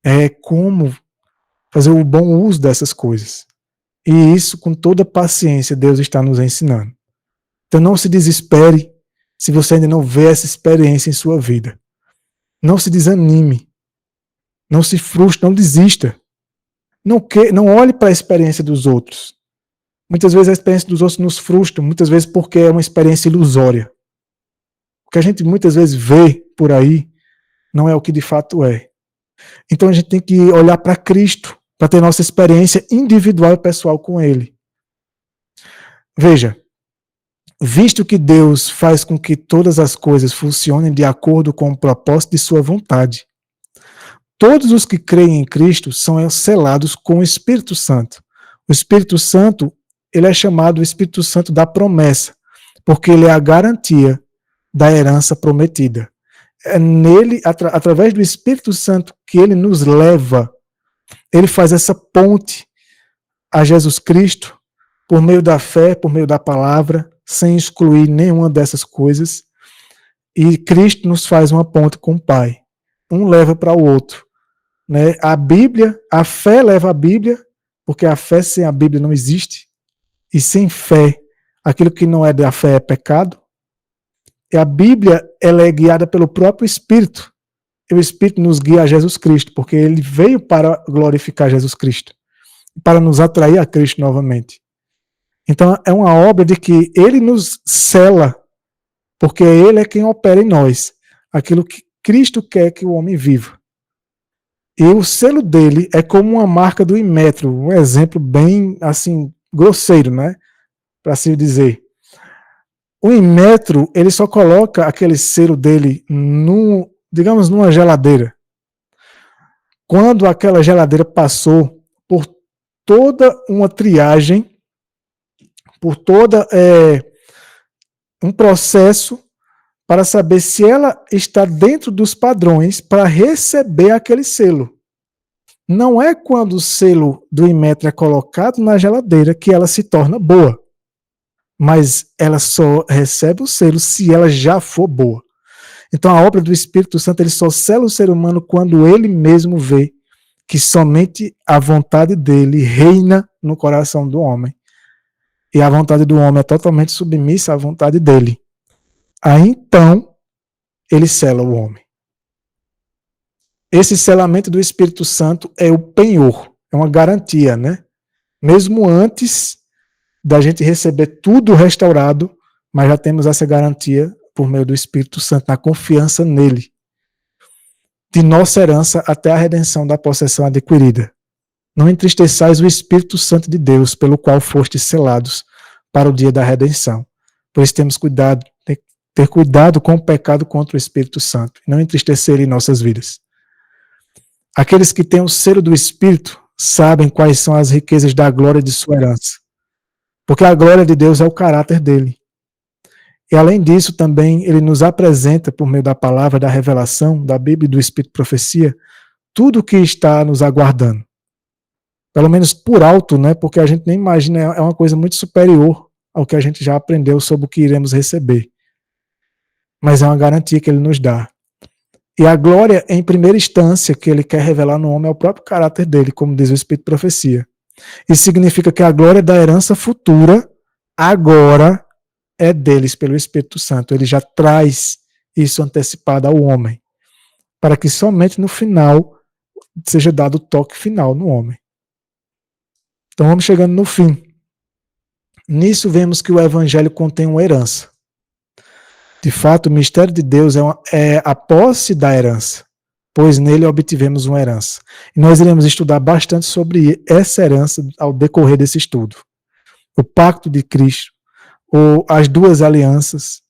Speaker 1: é como fazer o bom uso dessas coisas. E isso, com toda paciência, Deus está nos ensinando. Então não se desespere se você ainda não vê essa experiência em sua vida. Não se desanime. Não se frustre, não desista. Não olhe para a experiência dos outros. Muitas vezes a experiência dos outros nos frustra, muitas vezes porque é uma experiência ilusória. O que a gente muitas vezes vê por aí não é o que de fato é. Então a gente tem que olhar para Cristo, para ter nossa experiência individual e pessoal com Ele. Veja, visto que Deus faz com que todas as coisas funcionem de acordo com o propósito de sua vontade, todos os que creem em Cristo são selados com o Espírito Santo. O Espírito Santo, ele é chamado o Espírito Santo da promessa, porque ele é a garantia da herança prometida. É nele, através do Espírito Santo, que ele nos leva. ele faz essa ponte a Jesus Cristo por meio da fé, por meio da palavra, sem excluir nenhuma dessas coisas. E Cristo nos faz uma ponte com o Pai. Um leva para o outro. Né? A Bíblia, a fé leva a Bíblia, porque a fé sem a Bíblia não existe. E sem fé, aquilo que não é da fé é pecado. E a Bíblia, ela é guiada pelo próprio Espírito. E o Espírito nos guia a Jesus Cristo, porque ele veio para glorificar Jesus Cristo, para nos atrair a Cristo novamente. Então é uma obra de que ele nos sela, porque ele é quem opera em nós aquilo que Cristo quer que o homem viva. E o selo dele é como uma marca do Inmetro, um exemplo bem assim grosseiro, né, para se dizer. O Inmetro, ele só coloca aquele selo dele digamos, numa geladeira. Quando aquela geladeira passou por toda uma triagem, por toda um processo para saber se ela está dentro dos padrões para receber aquele selo. Não é quando o selo do Inmetro é colocado na geladeira que ela se torna boa, mas ela só recebe o selo se ela já for boa. Então a obra do Espírito Santo, ele só sela o ser humano quando ele mesmo vê que somente a vontade dele reina no coração do homem. E a vontade do homem é totalmente submissa à vontade dele. Aí então, ele sela o homem. Esse selamento do Espírito Santo é o penhor, é uma garantia, né? Mesmo antes da gente receber tudo restaurado, mas já temos essa garantia por meio do Espírito Santo, na confiança nele, de nossa herança até a redenção da possessão adquirida. Não entristeçais o Espírito Santo de Deus, pelo qual fostes selados para o dia da redenção. Por isso temos cuidado, ter cuidado com o pecado contra o Espírito Santo, e não entristecer em nossas vidas. Aqueles que têm o selo do Espírito sabem quais são as riquezas da glória de sua herança. Porque a glória de Deus é o caráter dele. E além disso, também ele nos apresenta, por meio da palavra, da revelação, da Bíblia e do Espírito de Profecia, tudo o que está nos aguardando. Pelo menos por alto, né? Porque a gente nem imagina, é uma coisa muito superior ao que a gente já aprendeu sobre o que iremos receber. Mas é uma garantia que ele nos dá. E a glória, em primeira instância, que ele quer revelar no homem é o próprio caráter dele, como diz o Espírito de Profecia. Isso significa que a glória da herança futura, agora, é deles pelo Espírito Santo. Ele já traz isso antecipado ao homem, para que somente no final seja dado o toque final no homem. Então vamos chegando no fim. Nisso vemos que o Evangelho contém uma herança. De fato, o mistério de Deus é a posse da herança, pois nele obtivemos uma herança. E nós iremos estudar bastante sobre essa herança ao decorrer desse estudo. O pacto de Cristo, ou as duas alianças,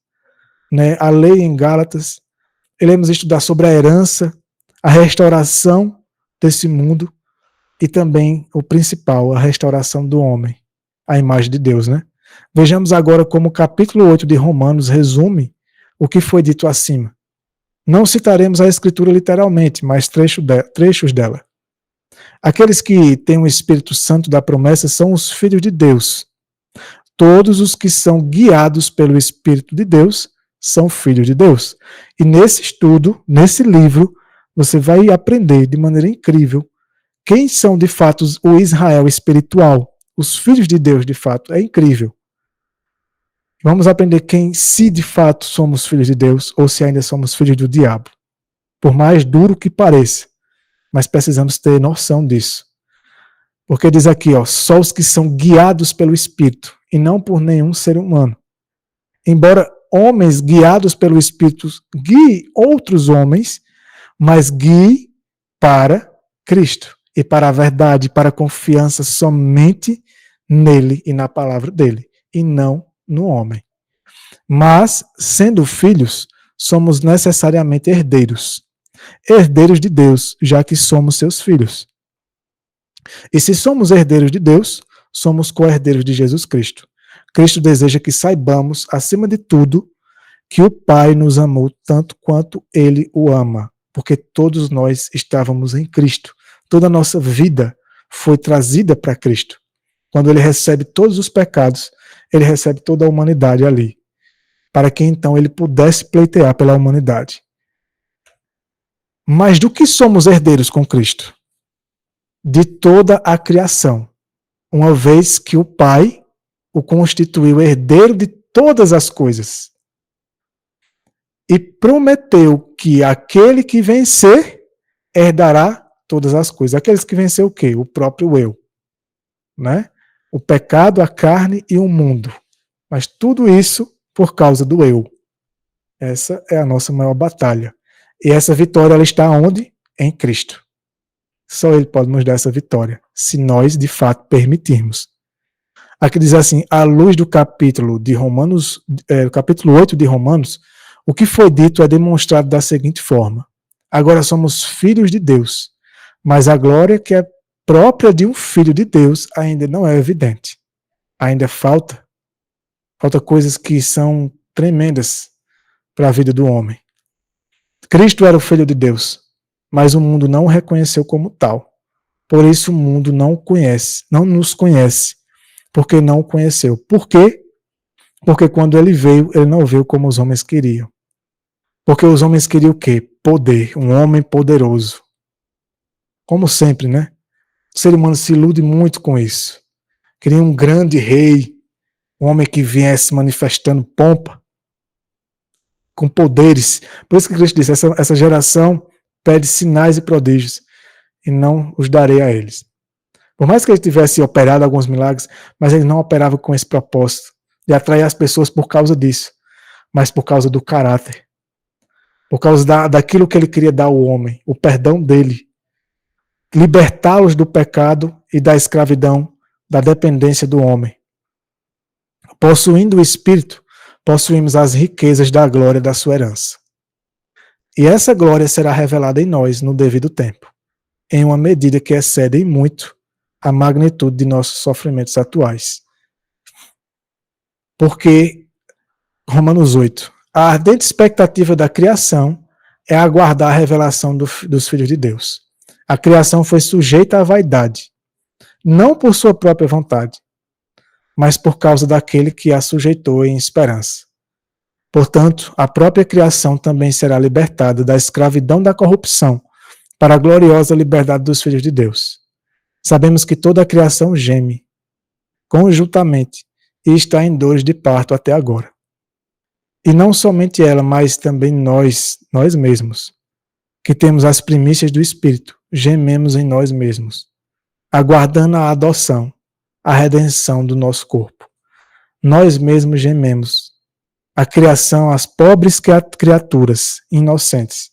Speaker 1: né, a lei em Gálatas. Iremos estudar sobre a herança, a restauração desse mundo e também o principal, a restauração do homem, a imagem de Deus, né? Vejamos agora como o capítulo 8 de Romanos resume o que foi dito acima. Não citaremos a Escritura literalmente, mas trechos dela. Aqueles que têm o Espírito Santo da promessa são os filhos de Deus. Todos os que são guiados pelo Espírito de Deus são filhos de Deus. E nesse estudo, nesse livro, você vai aprender de maneira incrível quem são de fato o Israel espiritual, os filhos de Deus de fato. É incrível. Vamos aprender se de fato somos filhos de Deus ou se ainda somos filhos do diabo. Por mais duro que pareça, mas precisamos ter noção disso. Porque diz aqui, só os que são guiados pelo Espírito e não por nenhum ser humano. Embora homens guiados pelo Espírito guiem outros homens, mas guie para Cristo e para a verdade, para a confiança somente nele e na palavra dele, e não no homem. Mas, sendo filhos, somos necessariamente herdeiros. Herdeiros de Deus, já que somos seus filhos. E se somos herdeiros de Deus, somos co-herdeiros de Jesus Cristo. Cristo deseja que saibamos, acima de tudo, que o Pai nos amou tanto quanto Ele o ama, porque todos nós estávamos em Cristo. toda a nossa vida foi trazida para Cristo. Quando ele recebe todos os pecados, ele recebe toda a humanidade ali, para que então ele pudesse pleitear pela humanidade. Mas do que somos herdeiros com Cristo? De toda a criação, uma vez que o Pai o constituiu herdeiro de todas as coisas e prometeu que aquele que vencer herdará todas as coisas. Aqueles que vencer o quê? O próprio eu, né? O pecado, a carne e o mundo. Mas tudo isso por causa do eu. Essa é a nossa maior batalha. E essa vitória ela está onde? Em Cristo. Só Ele pode nos dar essa vitória, se nós de fato permitirmos. Aqui diz assim, à luz do capítulo de Romanos, capítulo 8 de Romanos, o que foi dito é demonstrado da seguinte forma: agora somos filhos de Deus, mas a glória que é própria de um filho de Deus ainda não é evidente. Ainda falta coisas que são tremendas para a vida do homem. Cristo era o Filho de Deus, mas o mundo não o reconheceu como tal. Por isso o mundo não nos conhece, porque não o conheceu. Por quê? Porque quando ele veio, ele não veio como os homens queriam. Porque os homens queriam o quê? Poder, um homem poderoso. Como sempre, né? O ser humano se ilude muito com isso. Queria um grande rei, um homem que viesse manifestando pompa, com poderes. Por isso que Cristo disse, essa geração pede sinais e prodígios, e não os darei a eles. Por mais que ele tivesse operado alguns milagres, mas ele não operava com esse propósito, de atrair as pessoas por causa disso, mas por causa do caráter, por causa daquilo que ele queria dar ao homem, o perdão dele, libertá-los do pecado e da escravidão, da dependência do homem. Possuindo o Espírito, possuímos as riquezas da glória da sua herança. E essa glória será revelada em nós no devido tempo, em uma medida que excede em muito a magnitude de nossos sofrimentos atuais. Porque, Romanos 8, a ardente expectativa da criação é aguardar a revelação dos filhos de Deus. A criação foi sujeita à vaidade, não por sua própria vontade, mas por causa daquele que a sujeitou em esperança. Portanto, a própria criação também será libertada da escravidão da corrupção para a gloriosa liberdade dos filhos de Deus. Sabemos que toda a criação geme conjuntamente e está em dores de parto até agora. E não somente ela, mas também nós mesmos, que temos as primícias do Espírito, gememos em nós mesmos, aguardando a adoção, a redenção do nosso corpo. Nós mesmos gememos, a criação, as pobres criaturas inocentes.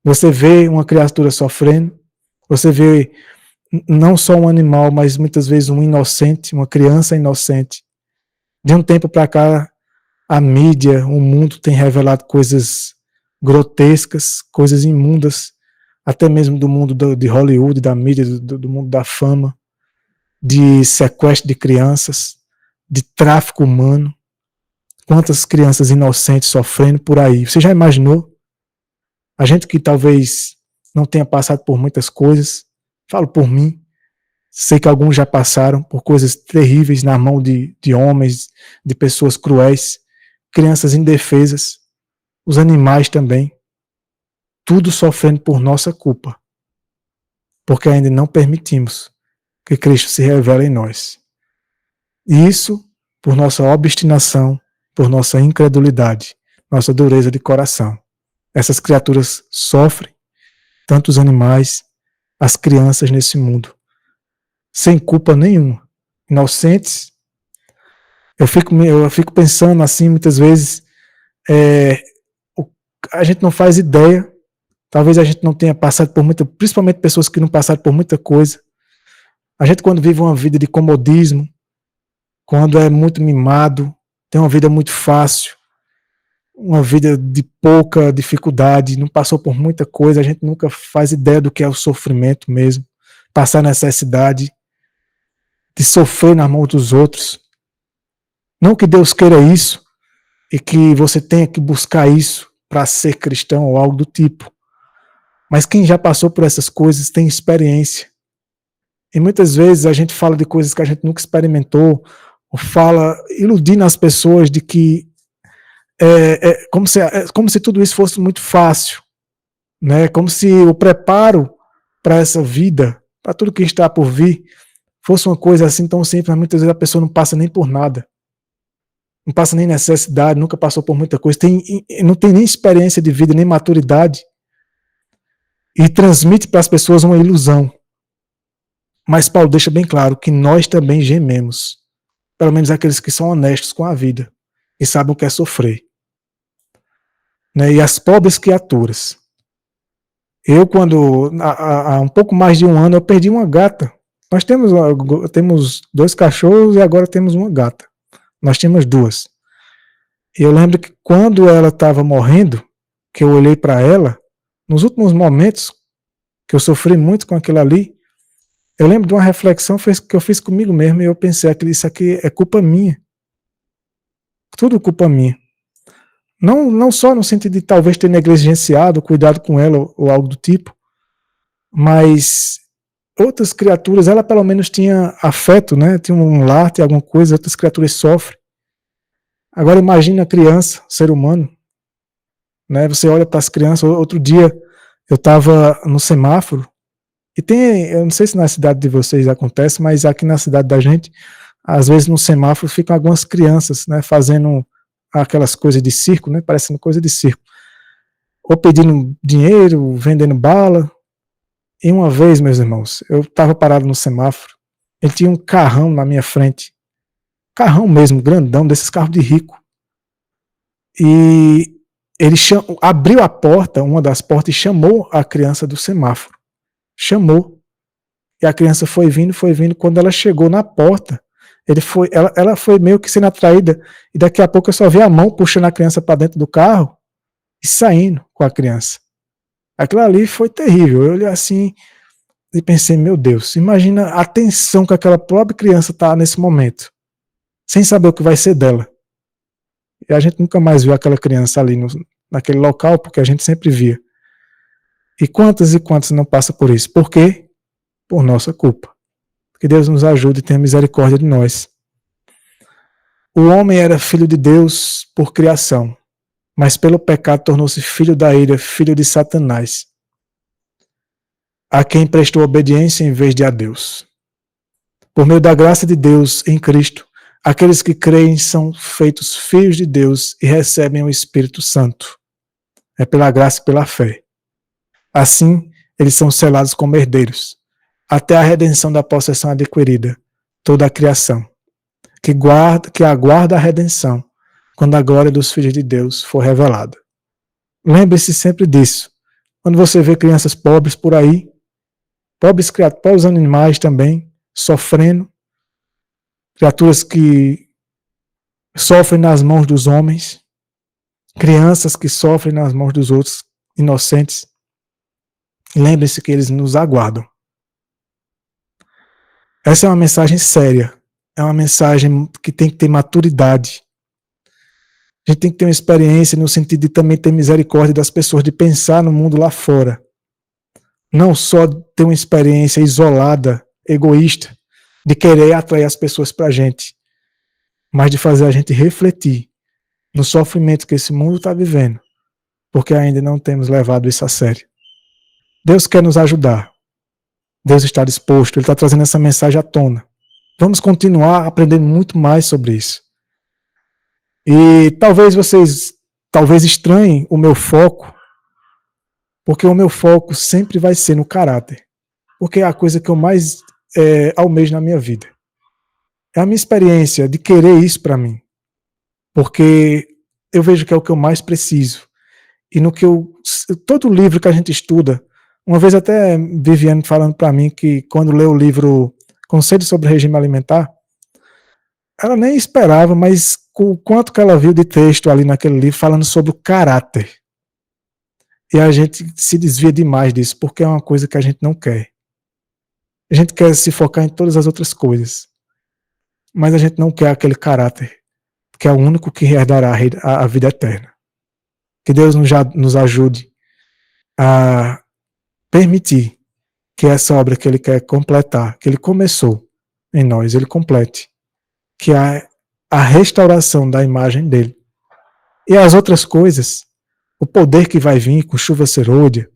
Speaker 1: Você vê uma criatura sofrendo, você vê não só um animal, mas muitas vezes um inocente, uma criança inocente. De um tempo para cá, a mídia, o mundo tem revelado coisas grotescas, coisas imundas, até mesmo do mundo de Hollywood, da mídia, do mundo da fama, de sequestro de crianças, de tráfico humano. Quantas crianças inocentes sofrendo por aí. Você já imaginou? A gente que talvez não tenha passado por muitas coisas, falo por mim, sei que alguns já passaram por coisas terríveis na mão de homens, de pessoas cruéis, crianças indefesas, os animais também, tudo sofrendo por nossa culpa, porque ainda não permitimos que Cristo se revele em nós. E isso por nossa obstinação, por nossa incredulidade, nossa dureza de coração. Essas criaturas sofrem, tanto os animais, as crianças nesse mundo, sem culpa nenhuma, inocentes. Eu fico pensando assim, muitas vezes, a gente não faz ideia, talvez a gente não tenha passado por muita, principalmente pessoas que não passaram por muita coisa. A gente quando vive uma vida de comodismo, quando é muito mimado, tem uma vida muito fácil, uma vida de pouca dificuldade, não passou por muita coisa, a gente nunca faz ideia do que é o sofrimento mesmo, passar necessidade, de sofrer na mão dos outros. Não que Deus queira isso e que você tenha que buscar isso para ser cristão ou algo do tipo, Mas quem já passou por essas coisas tem experiência. E muitas vezes a gente fala de coisas que a gente nunca experimentou, ou fala iludindo as pessoas de que como se tudo isso fosse muito fácil, né? Como se o preparo para essa vida, para tudo que está por vir, fosse uma coisa assim tão simples, mas muitas vezes a pessoa não passa nem por nada, não passa nem necessidade, nunca passou por muita coisa, não tem nem experiência de vida, nem maturidade, e transmite para as pessoas uma ilusão. Mas Paulo deixa bem claro que nós também gememos, pelo menos aqueles que são honestos com a vida e sabem o que é sofrer. Né? E as pobres criaturas. Eu, quando há um pouco mais de um ano, eu perdi uma gata. Nós temos 2 cachorros e agora temos uma gata. Nós tínhamos 2. E eu lembro que quando ela estava morrendo, que eu olhei para ela, nos últimos momentos, que eu sofri muito com aquilo ali, eu lembro de uma reflexão que eu fiz comigo mesmo e eu pensei, isso aqui é culpa minha. Tudo culpa minha. Não só no sentido de talvez ter negligenciado, cuidado com ela ou algo do tipo, mas outras criaturas, ela pelo menos tinha afeto, né? Tinha um lar, tinha alguma coisa, outras criaturas sofrem. Agora imagina a criança, ser humano, né? Você olha para as crianças, outro dia eu estava no semáforo, e eu não sei se na cidade de vocês acontece, mas aqui na cidade da gente, às vezes no semáforo ficam algumas crianças, né, fazendo aquelas coisas de circo, né, parecendo coisa de circo, ou pedindo dinheiro, vendendo bala. E uma vez, meus irmãos, eu estava parado no semáforo, ele tinha um carrão na minha frente, carrão mesmo, grandão, desses carros de rico, e ele abriu a porta, uma das portas, e chamou a criança do semáforo, chamou. E a criança foi vindo. Quando ela chegou na porta, ela foi meio que sendo atraída. E daqui a pouco eu só vi a mão puxando a criança para dentro do carro e saindo com a criança. Aquilo ali foi terrível. Eu olhei assim e pensei, meu Deus, imagina a tensão que aquela pobre criança está nesse momento, sem saber o que vai ser dela. E a gente nunca mais viu aquela criança ali naquele local, porque a gente sempre via. E quantas não passam por isso? Por quê? Por nossa culpa. Que Deus nos ajude e tenha misericórdia de nós. O homem era filho de Deus por criação, mas pelo pecado tornou-se filho da ira, filho de Satanás, a quem prestou obediência em vez de a Deus. Por meio da graça de Deus em Cristo, aqueles que creem são feitos filhos de Deus e recebem o Espírito Santo. É pela graça e pela fé. Assim, eles são selados como herdeiros, até a redenção da possessão adquirida, toda a criação, que aguarda a redenção, quando a glória dos filhos de Deus for revelada. Lembre-se sempre disso. Quando você vê crianças pobres por aí, pobres animais também, sofrendo, criaturas que sofrem nas mãos dos homens, crianças que sofrem nas mãos dos outros, inocentes, lembre-se que eles nos aguardam. Essa é uma mensagem séria, é uma mensagem que tem que ter maturidade. A gente tem que ter uma experiência no sentido de também ter misericórdia das pessoas, de pensar no mundo lá fora. Não só ter uma experiência isolada, egoísta, de querer atrair as pessoas para a gente, mas de fazer a gente refletir no sofrimento que esse mundo está vivendo, porque ainda não temos levado isso a sério. Deus quer nos ajudar. Deus está disposto, Ele está trazendo essa mensagem à tona. Vamos continuar aprendendo muito mais sobre isso. E talvez vocês estranhem o meu foco, porque o meu foco sempre vai ser no caráter, porque é a coisa que eu mais almejo na minha vida. É a minha experiência de querer isso para mim, porque eu vejo que é o que eu mais preciso. E todo livro que a gente estuda, uma vez até Viviane falando para mim que quando leu o livro Conselhos sobre Regime Alimentar, ela nem esperava, mas com o quanto que ela viu de texto ali naquele livro falando sobre o caráter. E a gente se desvia demais disso, porque é uma coisa que a gente não quer. A gente quer se focar em todas as outras coisas, mas a gente não quer aquele caráter, que é o único que herdará a vida eterna. Que Deus nos ajude a permitir que essa obra que ele quer completar, que ele começou em nós, ele complete, que é a restauração da imagem dele. E as outras coisas, o poder que vai vir com chuva serôdia,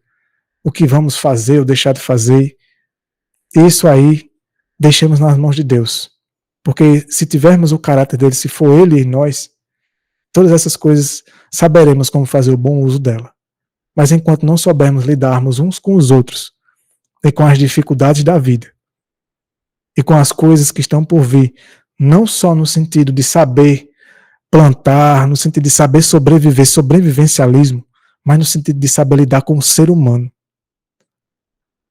Speaker 1: o que vamos fazer ou deixar de fazer, isso aí deixemos nas mãos de Deus. Porque se tivermos o caráter dele, se for ele em nós, todas essas coisas saberemos como fazer o bom uso dela. Mas enquanto não soubermos lidarmos uns com os outros e com as dificuldades da vida e com as coisas que estão por vir, não só no sentido de saber plantar, no sentido de saber sobreviver, sobrevivencialismo, mas no sentido de saber lidar com o ser humano.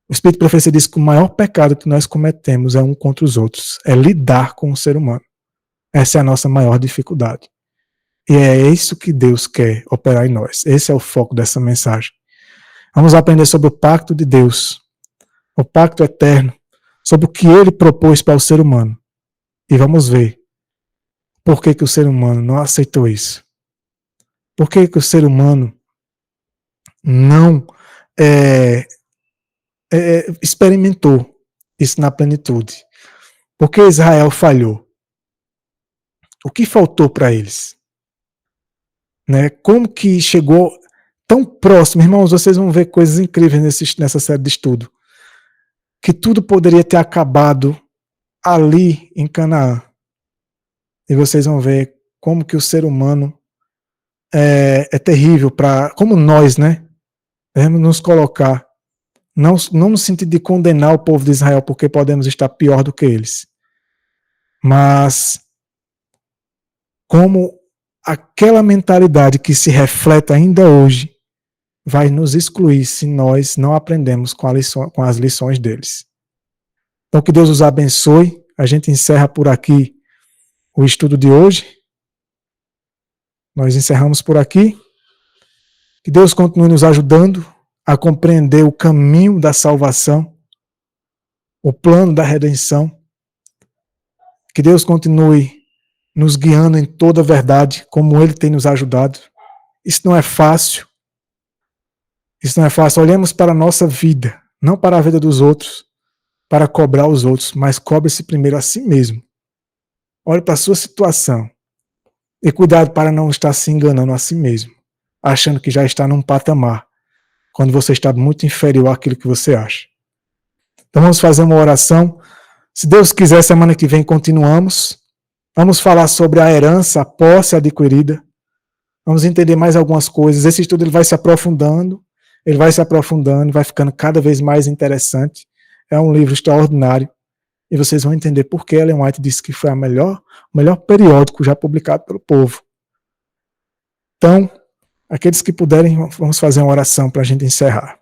Speaker 1: O Espírito de Profecia diz que o maior pecado que nós cometemos é um contra os outros, é lidar com o ser humano. Essa é a nossa maior dificuldade. E é isso que Deus quer operar em nós. Esse é o foco dessa mensagem. Vamos aprender sobre o pacto de Deus, o pacto eterno, sobre o que ele propôs para o ser humano. E vamos ver por que o ser humano não aceitou isso. Por que o ser humano não experimentou isso na plenitude? Por que Israel falhou? O que faltou para eles? Né? Como que chegou tão próximo? Irmãos, vocês vão ver coisas incríveis nessa série de estudo. Que tudo poderia ter acabado ali em Canaã. E vocês vão ver como que o ser humano é terrível como nós, né? Devemos nos colocar, não no sentido de condenar o povo de Israel, porque podemos estar pior do que eles, mas como aquela mentalidade que se reflete ainda hoje vai nos excluir se nós não aprendemos com as lições deles. Então que Deus os abençoe. A gente encerra por aqui o estudo de hoje. Nós encerramos por aqui. Que Deus continue nos ajudando a compreender o caminho da salvação, o plano da redenção. Que Deus continue nos guiando em toda a verdade, como Ele tem nos ajudado. Isso não é fácil. Isso não é fácil. Olhemos para a nossa vida, não para a vida dos outros, para cobrar os outros, mas cobre-se primeiro a si mesmo. Olhe para a sua situação. E cuidado para não estar se enganando a si mesmo, achando que já está num patamar, quando você está muito inferior àquilo que você acha. Então vamos fazer uma oração. Se Deus quiser, semana que vem continuamos. Vamos falar sobre a herança, a posse adquirida. Vamos entender mais algumas coisas. Esse estudo ele vai se aprofundando, vai ficando cada vez mais interessante. É um livro extraordinário. E vocês vão entender por que Ellen White disse que foi o melhor periódico já publicado pelo povo. Então, aqueles que puderem, vamos fazer uma oração para a gente encerrar.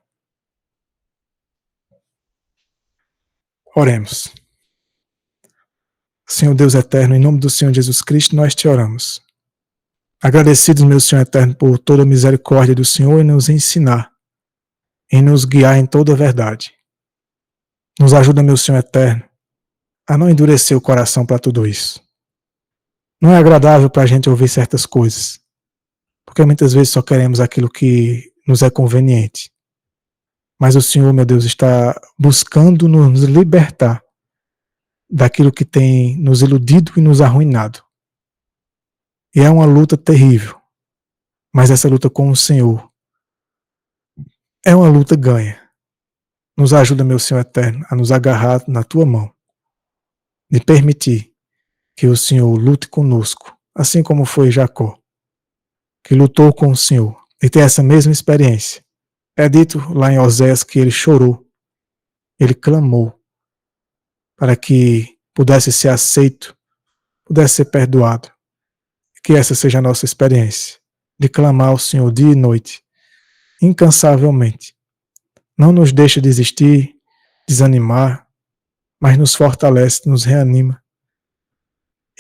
Speaker 1: Oremos. Senhor Deus eterno, em nome do Senhor Jesus Cristo, nós te oramos. Agradecidos, meu Senhor eterno, por toda a misericórdia do Senhor em nos ensinar, em nos guiar em toda a verdade. Nos ajuda, meu Senhor eterno, a não endurecer o coração para tudo isso. Não é agradável para a gente ouvir certas coisas, porque muitas vezes só queremos aquilo que nos é conveniente. Mas o Senhor, meu Deus, está buscando nos libertar daquilo que tem nos iludido e nos arruinado. E é uma luta terrível, mas essa luta com o Senhor é uma luta ganha. Nos ajuda, meu Senhor eterno, a nos agarrar na tua mão, de permitir que o Senhor lute conosco, assim como foi Jacó, que lutou com o Senhor e tem essa mesma experiência. É dito lá em Oséias que ele chorou, ele clamou para que pudesse ser aceito, pudesse ser perdoado. Que essa seja a nossa experiência, de clamar ao Senhor dia e noite, incansavelmente. Não nos deixa desistir, desanimar, mas nos fortalece, nos reanima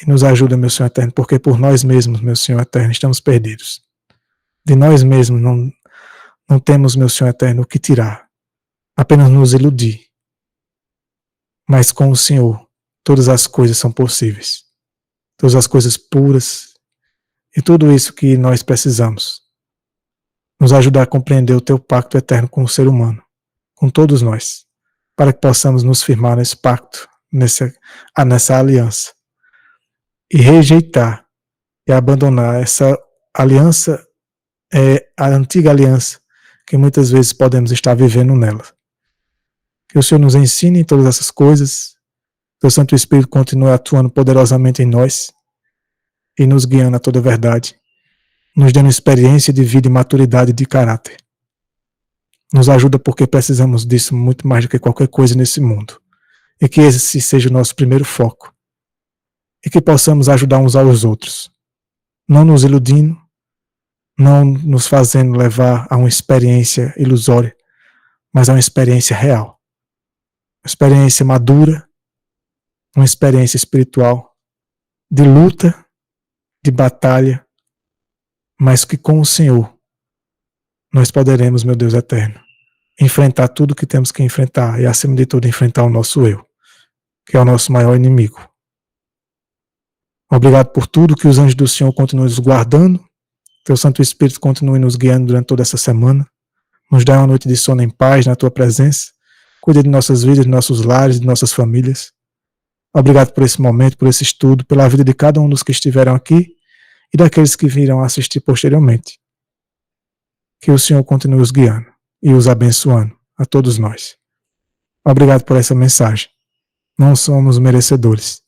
Speaker 1: e nos ajuda, meu Senhor eterno, porque por nós mesmos, meu Senhor eterno, estamos perdidos. De nós mesmos não temos, meu Senhor eterno, o que tirar, apenas nos iludir. Mas com o Senhor, todas as coisas são possíveis. Todas as coisas puras e tudo isso que nós precisamos. Nos ajudar a compreender o teu pacto eterno com o ser humano, com todos nós, para que possamos nos firmar nesse pacto, nessa aliança, e rejeitar e abandonar essa aliança, a antiga aliança, que muitas vezes podemos estar vivendo nela. Que o Senhor nos ensine em todas essas coisas, que o Santo Espírito continue atuando poderosamente em nós e nos guiando a toda a verdade, nos dando experiência de vida e maturidade de caráter. Nos ajuda porque precisamos disso muito mais do que qualquer coisa nesse mundo. E que esse seja o nosso primeiro foco. E que possamos ajudar uns aos outros. Não nos iludindo, não nos fazendo levar a uma experiência ilusória, mas a uma experiência real. Uma experiência madura, uma experiência espiritual, de luta, de batalha, mas que com o Senhor nós poderemos, meu Deus eterno, enfrentar tudo o que temos que enfrentar e, acima de tudo, enfrentar o nosso eu, que é o nosso maior inimigo. Obrigado por tudo, que os anjos do Senhor continuem nos guardando, que o Santo Espírito continue nos guiando durante toda essa semana, nos dê uma noite de sono em paz na Tua presença, cuide de nossas vidas, de nossos lares, de nossas famílias. Obrigado por esse momento, por esse estudo, pela vida de cada um dos que estiveram aqui e daqueles que virão assistir posteriormente. Que o Senhor continue os guiando e os abençoando a todos nós. Obrigado por essa mensagem. Não somos merecedores,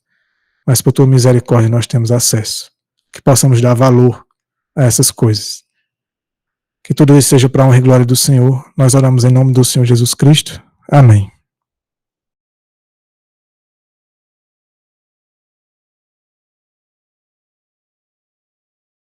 Speaker 1: mas por Tua misericórdia nós temos acesso. Que possamos dar valor a essas coisas. Que tudo isso seja para a honra e glória do Senhor. Nós oramos em nome do Senhor Jesus Cristo. Amém.